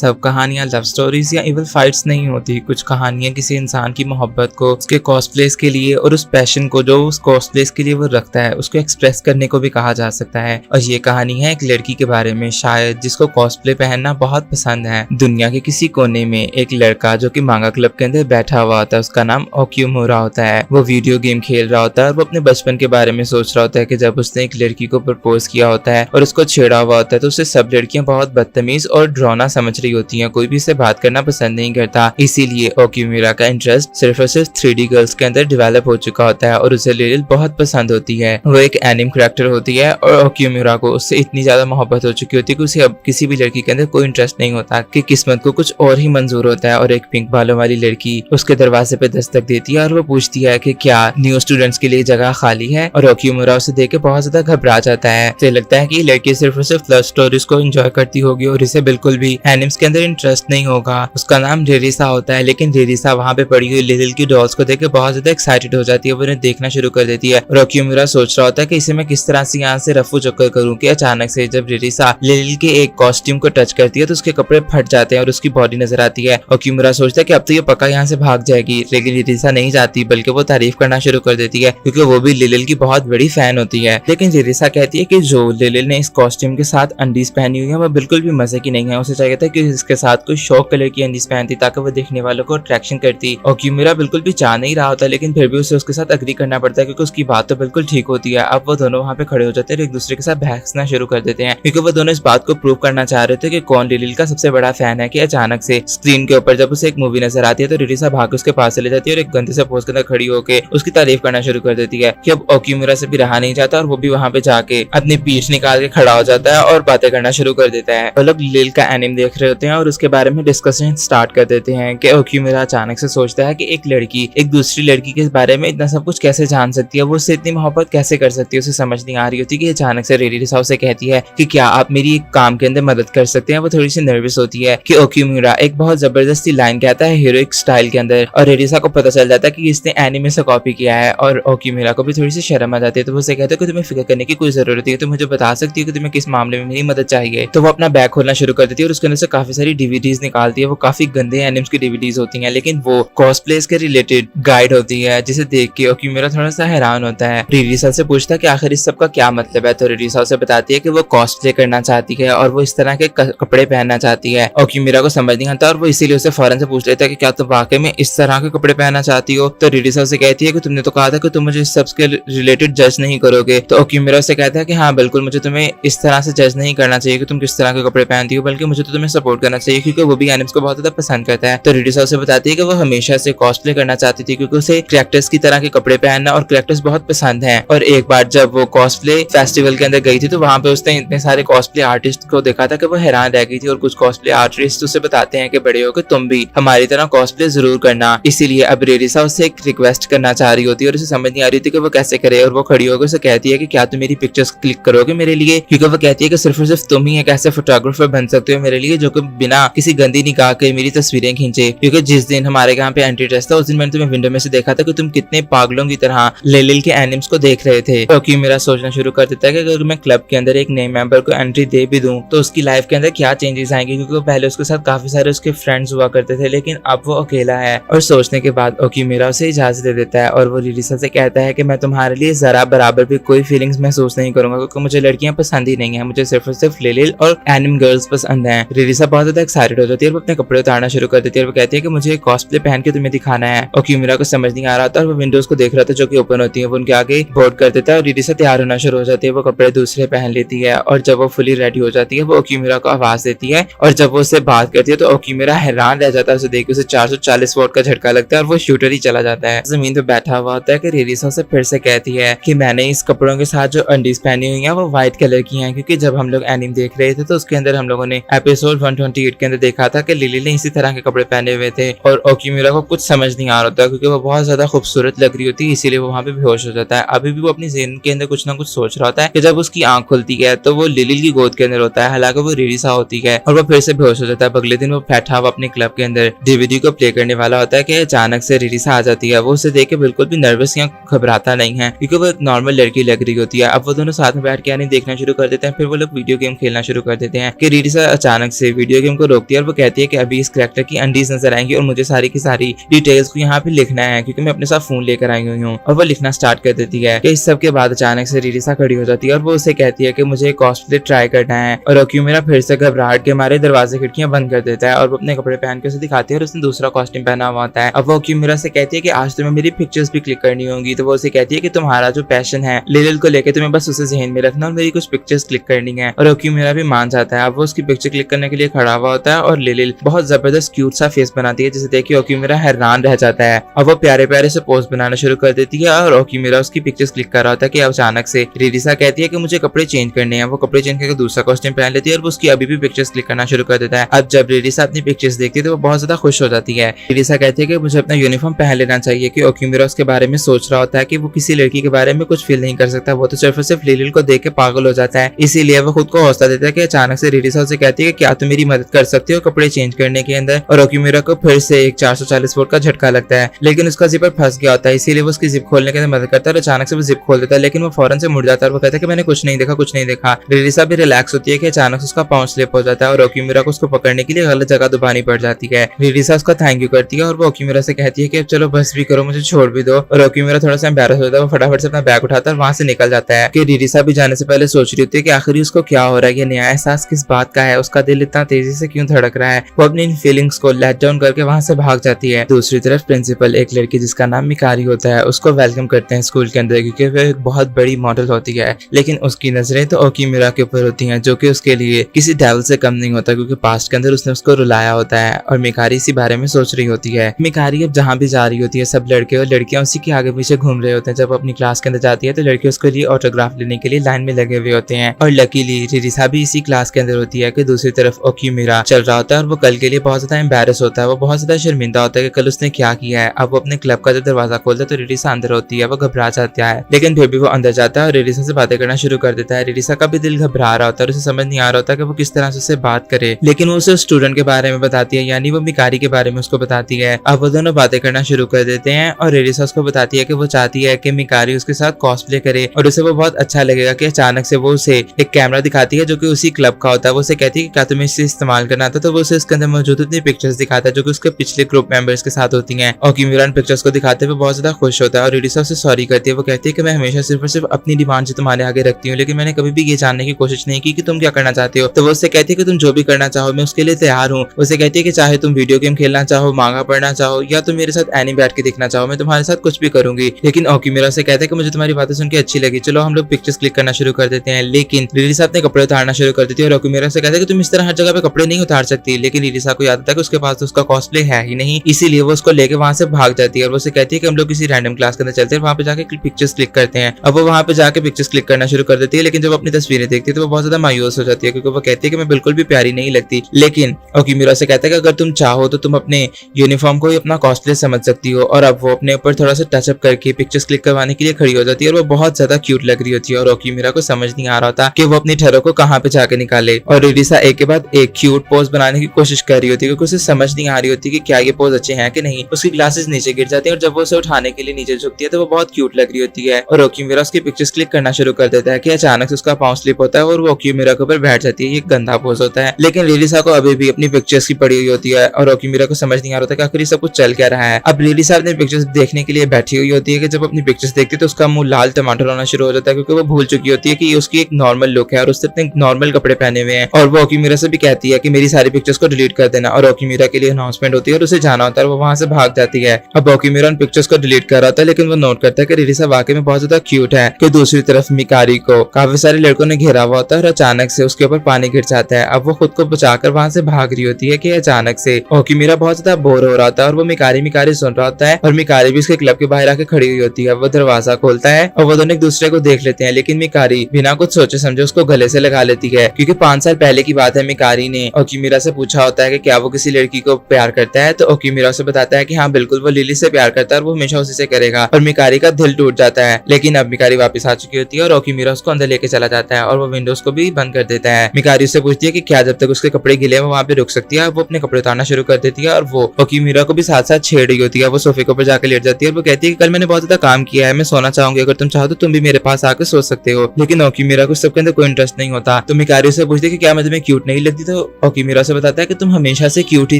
सब कहानियां love stories या इवल फाइट्स नहीं होती। कुछ कहानियां किसी इंसान की मोहब्बत को, उसके कॉस्प्लेस के लिए और उस पैशन को जो उस कॉस्प्लेस के लिए वो रखता है उसको एक्सप्रेस करने को भी कहा जा सकता है। और ये कहानी है एक लड़की के बारे में शायद जिसको कॉस्प्ले पहनना बहुत पसंद है। दुनिया के किसी कोने में एक लड़का जो कि मांगा क्लब के अंदर बैठा हुआ होता है, उसका नाम ओक्यूमुरा होता है। वो वीडियो गेम खेल रहा होता है और वो अपने बचपन के बारे में सोच रहा होता है कि जब उसने एक लड़की को प्रपोज किया होता है और उसको छेड़ा हुआ होता है तो उसे सब लड़कियां बहुत बदतमीज और डरावना समझ रही होती हैं। कोई भी इससे बात करना पसंद नहीं करता। इसीलिए ओक्यूमुरा का इंटरेस्ट सिर्फ और सिर्फ 3D गर्ल्स के अंदर डेवलप हो चुका होता है और उसे लिलिल बहुत पसंद होती है। वो एक एनिम कैरेक्टर होती है और ओक्यूमुरा को उससे इतनी ज्यादा मोहब्बत हो चुकी होती है कि उसे अब किसी भी लड़की के अंदर कोई इंटरेस्ट नहीं होता कि किस्मत को कुछ और ही मंजूर होता है। और एक पिंक बालों वाली लड़की उसके दरवाजे पे दस्तक देती है और वो पूछती है कि क्या न्यू स्टूडेंट्स के लिए जगह खाली है। और ओक्यूमुरा उसे देख के बहुत ज्यादा घबरा जाता है। तो लगता है कि ये लड़की सिर्फ और सिर्फ लव स्टोरीज को एंजॉय करती होगी और इसे बिल्कुल भी एनिम्स के अंदर इंटरेस्ट नहीं होगा। उसका नाम रेरिसा होता है, लेकिन रेरिसा वहाँ पे पड़ी हुई लिलिल की डॉल्स को देख के बहुत ज्यादा एक्साइटेड हो जाती है। वो उन्हें देखना शुरू कर देती है और ओक्यूमुरा सोच रहा होता है कि इसे मैं किस तरह से यहाँ से रफू चक्कर करूँ कि अचानक से जब रेरिसा लिलिल के एक कॉस्ट्यूम को टच करती है तो उसके कपड़े फट जाते हैं और उसकी बॉडी नजर आती है। ओक्यूमुरा सोचता है कि अब तो ये पक्का यहाँ से भाग जाएगी, लेकिन रेरिसा नहीं जाती बल्कि वो तारीफ करना शुरू कर देती है क्योंकि वो भी लिलिल की बहुत बड़ी फैन होती है। लेकिन रेरिसा कहती है कि जो लिलिल ने इस कॉस्ट्यूम के साथ अंडीज पहनी हुई है वो बिल्कुल भी मजे की नहीं है। उसे चाहिए था कि इसके साथ कोई शॉक कलर की अंडीज पहनती ताकि वो देखने वालों को अट्रैक्शन करती। ओक्यूमुरा बिल्कुल भी चाह नहीं रहा होता, लेकिन फिर भी उसे उसके साथ अग्री करना पड़ता है क्योंकि उसकी बात तो बिल्कुल ठीक होती है। अब वो दोनों वहाँ पे खड़े हो जाते हैं और एक दूसरे के साथ बहसना शुरू कर देते हैं क्योंकि वो दोनों इस बात को प्रूव करना चाह रहे थे कि कौन लिलिल का सबसे बड़ा फैन है। कि अचानक से स्क्रीन के ऊपर जब उसे एक मूवी नजर आती है तो रेरिसा भाग के उसके पास चले जाती है और एक गंदे से पोज के अंदर खड़ी होकर उसकी तारीफ करना शुरू कर देती है कि अब ओक्यूमुरा से भी रहा नहीं जाता और वो भी वहाँ पे जाके अपनी पीठ निकाल के खड़ा हो जाता है और बातें करना शुरू कर देता है। वो लोग लिलिल का एनिम देख रहे होते हैं और उसके बारे में डिस्कशन स्टार्ट कर देते हैं कि ओक्यूमुरा अचानक से सोचता है कि एक लड़की एक दूसरी लड़की के बारे में इतना सब कुछ कैसे जान सकती है, वो उससे इतनी मोहब्बत कैसे कर सकती है। उसे समझ नहीं आ रही होती कि अचानक से रेरिसा उसे कहती है कि क्या आप मेरी एक काम के अंदर मदद कर सकते हैं। वो थोड़ी सी नर्वस होती है कि ओक्यूमुरा एक बहुत जबरदस्ती लाइन कहता है हीरोइक स्टाइल के अंदर और रेरिसा को पता चल जाता है कि इसने एनिमे से कॉपी किया है और ओक्यूमुरा को भी थोड़ी सी शर्म आ जाती है। तो वो उसे कहता है कि तुम्हें फिक्र करने की कोई जरूरत है, तो मुझे बता सकती है कि तुम्हें किस मामले में मेरी मदद चाहिए। तो वो अपना बैग खोलना शुरू कर देती है और उसके अंदर से काफी सारी डीवीडीज निकालती है। वो काफी गंदे एनिम्स की डीवीडीज होती हैं, लेकिन वो कॉस्प्लेस के रिलेटेड गाइड होती है जिसे देख के ओक्यूमुरा थोड़ा सा हैरान होता है। रेरिसा से पूछता है कि आखिर इस सब का क्या मतलब है। तो रेरिसा उसे बताती है कि वो कॉस्प्ले करना चाहती है और वो इस तरह के कपड़े पहनना चाहती है। ओक्यूमुरा को समझ नहीं आता और वो इसीलिए उसे फौरन से पूछ लेता है कि क्या तुम वाकई में इस तरह के कपड़े पहनना चाहती हो। तो रेरिसा उसे कहती है कि तुमने तो कहा था कि तुम मुझे इस सब के रिलेटेड जज नहीं करोगे। तो ओक्यूमुरा उसे कहता है कि हाँ बिल्कुल, मुझे तुम्हें इस तरह से जज नहीं करना चाहिए कि तुम किस तरह के कपड़े पहनती हो, बल्कि मुझे तो तुम्हें सपोर्ट करना चाहिए क्योंकि वो भी एनिम्स को बहुत ज्यादा पसंद करता है। तो रेरिसा उसे बताती है कि वो हमेशा से कॉस्प्ले करना चाहती थी क्योंकि उसे कैरेक्टर्स की तरह के कपड़े पहनना और कैरेक्टर्स बहुत पसंद हैं। और एक बार जब वो कॉस्प्ले फेस्टिवल के अंदर गई थी तो वहां पे उसने इतने सारे कॉस्प्ले आर्टिस्ट को देखा था कि वो हैरान रह गई थी। और कुछ कॉस्प्ले आर्टिस्ट उसे बताते हैं कि बड़े होकर तुम भी हमारी तरह कॉस्प्ले जरूर करना। इसीलिए अब रेरिसा उससे एक रिक्वेस्ट करना चाह रही होती है और उसे समझ नहीं आ रही थी कि वो कैसे करे। और वो खड़ी होकर उसे कहती है कि क्या तुम मेरी पिक्चर्स क्लिक करोगे मेरे लिए, क्योंकि वो कहती है कि सिर्फ और सिर्फ तुम ही एक ऐसे फोटोग्राफर बन सकते हो मेरे लिए जो कि बिना किसी गंदी निगाह के मेरी तस्वीरें खींचे। क्योंकि जिस दिन हमारे यहाँ पे एंटी टेस्ट था उस दिन मैंने तुम्हें विंडो में से देखा था कि तुम कितने पागलों की तरह लिलिल के एनिम्स को देख रहे थे। क्योंकि मेरा सोचना शुरू कर देता है कि अगर मैं क्लब के अंदर एक नए मेंबर को एंट्री दे भी दूं तो उसकी लाइफ के अंदर क्या चेंजेस आएंगे, क्योंकि वो पहले उसके साथ काफी सारे उसके फ्रेंड्स हुआ करते थे लेकिन अब वो अकेला है। और सोचने के बाद ओक्यूमुरा उसे इजाजत दे देता है और वो रेरिसा से कहता है कि मैं तुम्हारे लिए जरा बराबर भी कोई फीलिंग्स महसूस नहीं करूंगा क्योंकि मुझे लड़कियां पसंद ही नहीं है, मुझे सिर्फ और सिर्फ लिलिल और एनिम गर्ल्स पसंद हैं। रेरिसा बहुत ज्यादा एक्साइटेड हो जाती है और वो अपने कपड़े उतारना शुरू कर देती है और वो कहती है कि मुझे कॉस्प्ले पहन के तुम्हें दिखाना है। ओक्यूमुरा को समझ नहीं आ रहा था और वो विंडोज को देख रहा था जो कि ओपन होती है, वो उनके आगे बोर्ड कर देता है और रेरिसा तैयार होना शुरू हो जाती है। वो कपड़े दूसरे पहन लेती है और जब वो फुली रेडी हो जाती है वो ओक्यूमुरा को आवाज देती है और जब वो उससे बात करती है तो ओक्यूमुरा हैरान रह जाता है। उसे देख के उसे 440 वॉट का झटका लगता है और वो शूटर ही चला जाता है। जमीन पे बैठा हुआ होता है कि रेरिसा से फिर से कहती है कि मैंने इस कपड़ों के साथ जो अंडीज पहनी हुई हैं वो व्हाइट कलर की हैं, क्योंकि जब हम लोग एनिम देख रहे थे तो उसके अंदर हम लोगों ने एपिसोड 128 के अंदर देखा था कि लिलिल ने इसी तरह के कपड़े पहने हुए थे। और ओक्यूमुरा को कुछ समझ नहीं आ रहा था क्योंकि वो बहुत ज्यादा खूबसूरत लग रही होती है, इसीलिए वो वहाँ पे बेहोश हो जाता है। अभी भी वो अपनी ज़हन के अंदर कुछ ना कुछ सोच रहा होता है कि जब उसकी आंख खुलती है तो वो लिलिल की गोद के अंदर होता है, हालांकि वो रेरिसा होती है और वो फिर से बेहोश हो जाता है। अगले दिन वो बैठा हुआ अपने क्लब के अंदर डीवीडी को प्ले करने वाला होता है कि अचानक से रेरिसा आ जाती है। वो उसे देख के बिल्कुल भी नर्वस या घबराता नहीं है क्योंकि वो एक नॉर्मल लड़की लग रही होती है। अब वो दोनों साथ में बैठ के देखना शुरू कर देते हैं। फिर वो लोग वीडियो गेम खेलना शुरू कर देते हैं कि रेरिसा अचानक से वीडियो वीडियो गेम को रोकती है और वो कहती है कि अभी इस कैरेक्टर की अंडीज नजर आएंगी और मुझे सारी की सारी डिटेल्स को यहाँ पे लिखना है क्योंकि मैं अपने साथ फोन लेकर आई हुई हूँ। और वो लिखना स्टार्ट कर देती है कि इस सब के बाद अचानक से रिरिसा खड़ी हो जाती है और वो उसे कहती है कि मुझे कॉस्प्ले ट्राई करना है। और ओक्यूमिरा फिर से घबराहट के मारे दरवाजे खिड़कियां बंद कर देता है और वो अपने कपड़े पहन के उसे दिखाती है और उसने दूसरा कॉस्ट्यूम पहना हुआ होता है। अब वो ओक्यूमिरा से कहती है कि आज तुम्हें मेरी पिक्चर्स भी क्लिक करनी होंगी। तो वो उसे कहती है कि तुम्हारा जो पैशन है लिलिल को लेकर तुम्हें बस उसे जहन में रखना और मेरी कुछ पिक्चर्स क्लिक करनी है। और ओक्यूमिरा भी मान जाता है। अब वो उसकी पिक्चर क्लिक करने के लिए खड़ा हुआ होता है और लिलिल बहुत जबरदस्त क्यूट सा फेस बनाती है जिसे देख के ओक्यूमिरा हैरान रह जाता है। अब वो प्यारे प्यारे से पोज बनाना शुरू कर देती है और ओक्यूमिरा उसकी पिक्चर्स क्लिक कर रहा होता है कि अचानक से रिरिसा कहती है कि मुझे कपड़े चेंज करने हैं। वो कपड़े चेंज करके दूसरा कॉस्ट्यूम पहन लेती है और वो उसकी अभी भी पिक्चर्स क्लिक करना शुरू कर देता है। अब जब रिरिसा अपनी पिक्चर्स देखती है तो वो बहुत ज्यादा खुश हो जाती है। रिरिसा कहती है कि मुझे अपना यूनिफॉर्म पहन लेना चाहिए कि ओक्यूमिरा उसके बारे में सोच रहा होता है कि वो किसी लड़की के बारे में कुछ फील नहीं कर सकता। वो तो सिर्फ और सिर्फ लिलिल को देख के पागल हो जाता है। इसीलिए वो खुद को हौसला देता है कि अचानक से रिरिसा उसे कहती है कि क्या तुम मेरी मदद कर सकते हो कपड़े चेंज करने के अंदर। और ओक्यूमिरा को फिर से एक 440 वोल्ट का झटका लगता है लेकिन उसका जिपर फंस गया होता है। इसीलिए वो उसकी जिप खोलने के अंदर मदद करता है और अचानक से वो जिप खोल देता है लेकिन वो फौरन से मुड़ जाता है और वो कहता है कि मैंने कुछ नहीं देखा कुछ नहीं देखा। रिरिसा भी रिलैक्स होती है कि अचानक से उसका पांव स्लिप हो जाता है और ओक्यूमिरा को उसको पकड़ने के लिए गलत जगह दबानी पड़ जाती है। रिरिसा उसका थैंक यू करती है और वो ओक्यूमिरा से कहती है कि अब चलो बस भी करो मुझे छोड़ भी दो। और ओक्यूमिरा थोड़ा सा एम्बैरस होता है। वो फटाफट से अपना बैग उठाता है और वहां से निकल जाता है कि रिरिसा भी जाने से पहले सोच रही होती है कि आखिर उसको क्या हो रहा है, ये नया एहसास किस बात का है, उसका दिल इतना तेजी से क्यों धड़क रहा है। वो अपनी इन फीलिंग्स को लेट डाउन करके वहां से भाग जाती है। दूसरी तरफ प्रिंसिपल एक लड़की जिसका नाम मिकारी होता है उसको वेलकम करते हैं स्कूल के अंदर क्योंकि वो एक बहुत बड़ी मॉडल होती है लेकिन उसकी नजरें तो ओक्यूमिरा के ऊपर होती हैं जो कि उसके लिए किसी डेविल से कम नहीं होता क्योंकि पास्ट के अंदर उसने उसको रुलाया होता है। और मिकारी इसी बारे में सोच रही होती है। मिकारी अब जहाँ भी जा रही होती है सब लड़के और लड़कियां उसी के आगे पीछे घूम रहे होते हैं। जब अपनी क्लास के अंदर जाती है तो लड़के उसके लिए ऑटोग्राफ लेने के लिए लाइन में लगे हुए होते हैं। और लकीली रिरिसा भी इसी क्लास के अंदर होती है कि दूसरी तरफ ओक्यूमिरा चल रहा होता है और वो कल के लिए बहुत ज्यादा एम्बैरस होता है। वो बहुत ज्यादा शर्मिंदा होता है कि कल उसने क्या किया है। अब वो अपने क्लब का जब दरवाजा खोलता है तो रिरिसा अंदर होती है। वो घबरा जाता है लेकिन फिर भी वो अंदर जाता है और रिरिसा से बातें करना शुरू कर देता है। रिरिसा का भी दिल घबरा रहा होता है और उसे समझ नहीं आ रहा होता कि वो किस तरह से उससे बात करे लेकिन वो उसे स्टूडेंट के बारे में बताती है यानी वो मिकारी के बारे में उसको बताती है। अब वो दोनों बातें करना शुरू कर देते हैं और रिरिसा उसको बताती है कि वो चाहती है कि मिकारी उसके साथ कॉस्प्ले करे और उसे वो बहुत अच्छा लगेगा कि अचानक से वो उसे एक कैमरा दिखाती है जो कि उसी क्लब का होता है। वो उसे कहती है कि क्या तुम्हें इसे इस्तेमाल करना आता तो वो उसे इसके अंदर मौजूद उतनी पिक्चर्स दिखाता है जो कि उसके पिछले ग्रुप मेंबर्स के साथ होती हैं। ओक्यूमिरा पिक्चर्स को दिखाते हुए बहुत ज्यादा खुश होता है और रिरिसा उसे सॉरी करती है। वो कहती है कि मैं हमेशा सिर्फ और सिर्फ अपनी डिमांड से तुम्हारे आगे रखती हूँ लेकिन मैंने कभी भी ये जानने की कोशिश नहीं की कि तुम क्या करना चाहते हो। तो वो उससे कहती है कि तुम जो भी करना चाहो मैं उसके लिए तैयार हूँ। उसे कहती है कि चाहे तुम वीडियो गेम खेलना चाहो, मांगा पढ़ना चाहो या तुम मेरे साथ एनी बैठ के देखना चाहो, मैं तुम्हारे साथ कुछ भी करूंगी। लेकिन ओक्यूमिरा से कहता है कि मुझे तुम्हारी बातें सुन के अच्छी लगी, चलो हम लोग पिक्चर्स क्लिक करना शुरू कर देते हैं। लेकिन रिरिसा अपने कपड़े उतारना शुरू कर देती है और ओक्यूमिरा से कहता है कि तुम इस तरह हर जगह पे कपड़े नहीं उतार सकती। लेकिन रिरिसा को याद आता है कि उसके पास तो उसका कॉस्प्ले है ही नहीं, इसीलिए वो उसको लेके वहां से भाग जाती है और वो उसे कहती है कि हम लोग किसी रैंडम क्लास के अंदर चलते हैं, वहां पे जाके पिक्चर्स क्लिक करते हैं। अब वो वहां पे जाके पिक्चर्स क्लिक करना शुरू कर देती है लेकिन जब अपनी तस्वीरें देखती है तो वो बहुत ज्यादा मायूस हो जाती है क्योंकि वो कहती है कि मैं बिल्कुल भी प्यारी नहीं लगती। लेकिन ओक्यूमिरा से कहता है कि अगर तुम चाहो तो तुम अपने यूनिफॉर्म को ही अपना कॉस्प्ले समझ सकती हो। और अब वो अपने ऊपर थोड़ा सा टचअप करके पिक्चर्स क्लिक करवाने के लिए खड़ी हो जाती है और वो बहुत ज्यादा क्यूट लग रही होती है और ओक्यूमिरा को समझ नहीं आ रहा था कि वो अपनी ठहरों को कहाँ पे जाके निकाले। और रिरिसा एक के बाद एक क्यूट पोज बनाने की कोशिश कर रही होती है क्योंकि उसे समझ नहीं आ रही होती कि क्या ये पोज अच्छे हैं कि नहीं। उसकी ग्लासेस नीचे गिर जाती है और जब वो उसे उठाने के लिए नीचे झुकती है तो वो बहुत क्यूट लग रही होती है। और ओक्यूमिरा उसकी पिक्चर्स क्लिक करना शुरू कर देता है कि अचानक से उसका पांव स्लिप होता है और वो ओक्यूमिरा के ऊपर बैठ जाती है। ये गंदा पोज होता है लेकिन रिरिसा को अभी भी अपनी पिक्चर्स की पड़ी हुई होती है और ओक्यूमिरा को समझ नहीं आ रहा था कि आखिर सब कुछ चल क्या रहा है। अब रिरिसा अपनी पिक्चर्स देखने के लिए बैठी हुई होती है कि जब अपनी पिक्चर्स देखती है तो उसका मुंह लाल टमाटर होना शुरू हो जाता है क्योंकि वो भूल चुकी होती है कि ये उसकी एक नॉर्मल लुक है और उसने अपने नॉर्मल कपड़े पहने हुए हैं। और वो ओक्यूमिरा से भी कहती है कि मेरी सारी पिक्चर्स को डिलीट कर देना और ओक्यूमिरा के लिए अनाउंसमेंट होती है और उसे जाना होता है और वो वहां से भाग जाती है। अब ओक्यूमिरा उन पिक्चर्स को डिलीट कर रहा था लेकिन वो नोट करता है कि रिरिसा वाकई में बहुत ज्यादा क्यूट है। कि दूसरी तरफ मिकारी को काफी सारे लड़कों ने घेरा हुआ होता है और अचानक से उसके ऊपर पानी गिर जाता है। अब वो खुद को बचाकर वहां से भाग रही होती है कि अचानक से ओक्यूमिरा बहुत ज्यादा बोर हो रहा था और वो मिकारी सुन रहा होता है और मिकारी भी उसके क्लब के बाहर आके खड़ी हुई होती है। वो दरवाजा खोलता है और वो दोनों एक दूसरे को देख लेते हैं लेकिन मिकारी बिना कुछ सोचे समझे उसको गले से लगा लेती है क्योंकि 5 साल पहले की बात है। मिकारी ने ओक्यूमिरा से पूछा होता है कि क्या वो किसी लड़की को प्यार करता है तो ओक्यूमिरा उसे बताता है कि हाँ बिल्कुल वो लिली से प्यार करता है और वो हमेशा उसी से करेगा। और मिकारी का दिल टूट जाता है लेकिन अब मिकारी वापस आ चुकी होती है और ओक्यूमिरा उसको अंदर लेके चला जाता है और वो विंडोज को भी बंद कर देता है। मिकारी उससे पूछती है कि क्या जब तक उसके कपड़े गिले हैं वो वहाँ पे रुक सकती है। वो अपने कपड़े उतारना शुरू कर देती है और वो ओक्यूमिरा को भी साथ साथ छेड़ रही होती है। वो सोफे के ऊपर जाकर लेट जाती है और वो कहती है कि कल मैंने बहुत ज्यादा काम किया है, मैं सोना चाहूंगी, अगर तुम चाहो तो तुम भी मेरे पास आकर सो सकते हो। लेकिन ओक्यूमिरा को सबके अंदर कोई इंटरेस्ट नहीं होता। तो मिकारी से पूछती है कि क्या मैं तुम्हें क्यूट नहीं लगती। तो ओकीमिरा से बताता है कि तुम हमेशा से क्यूट ही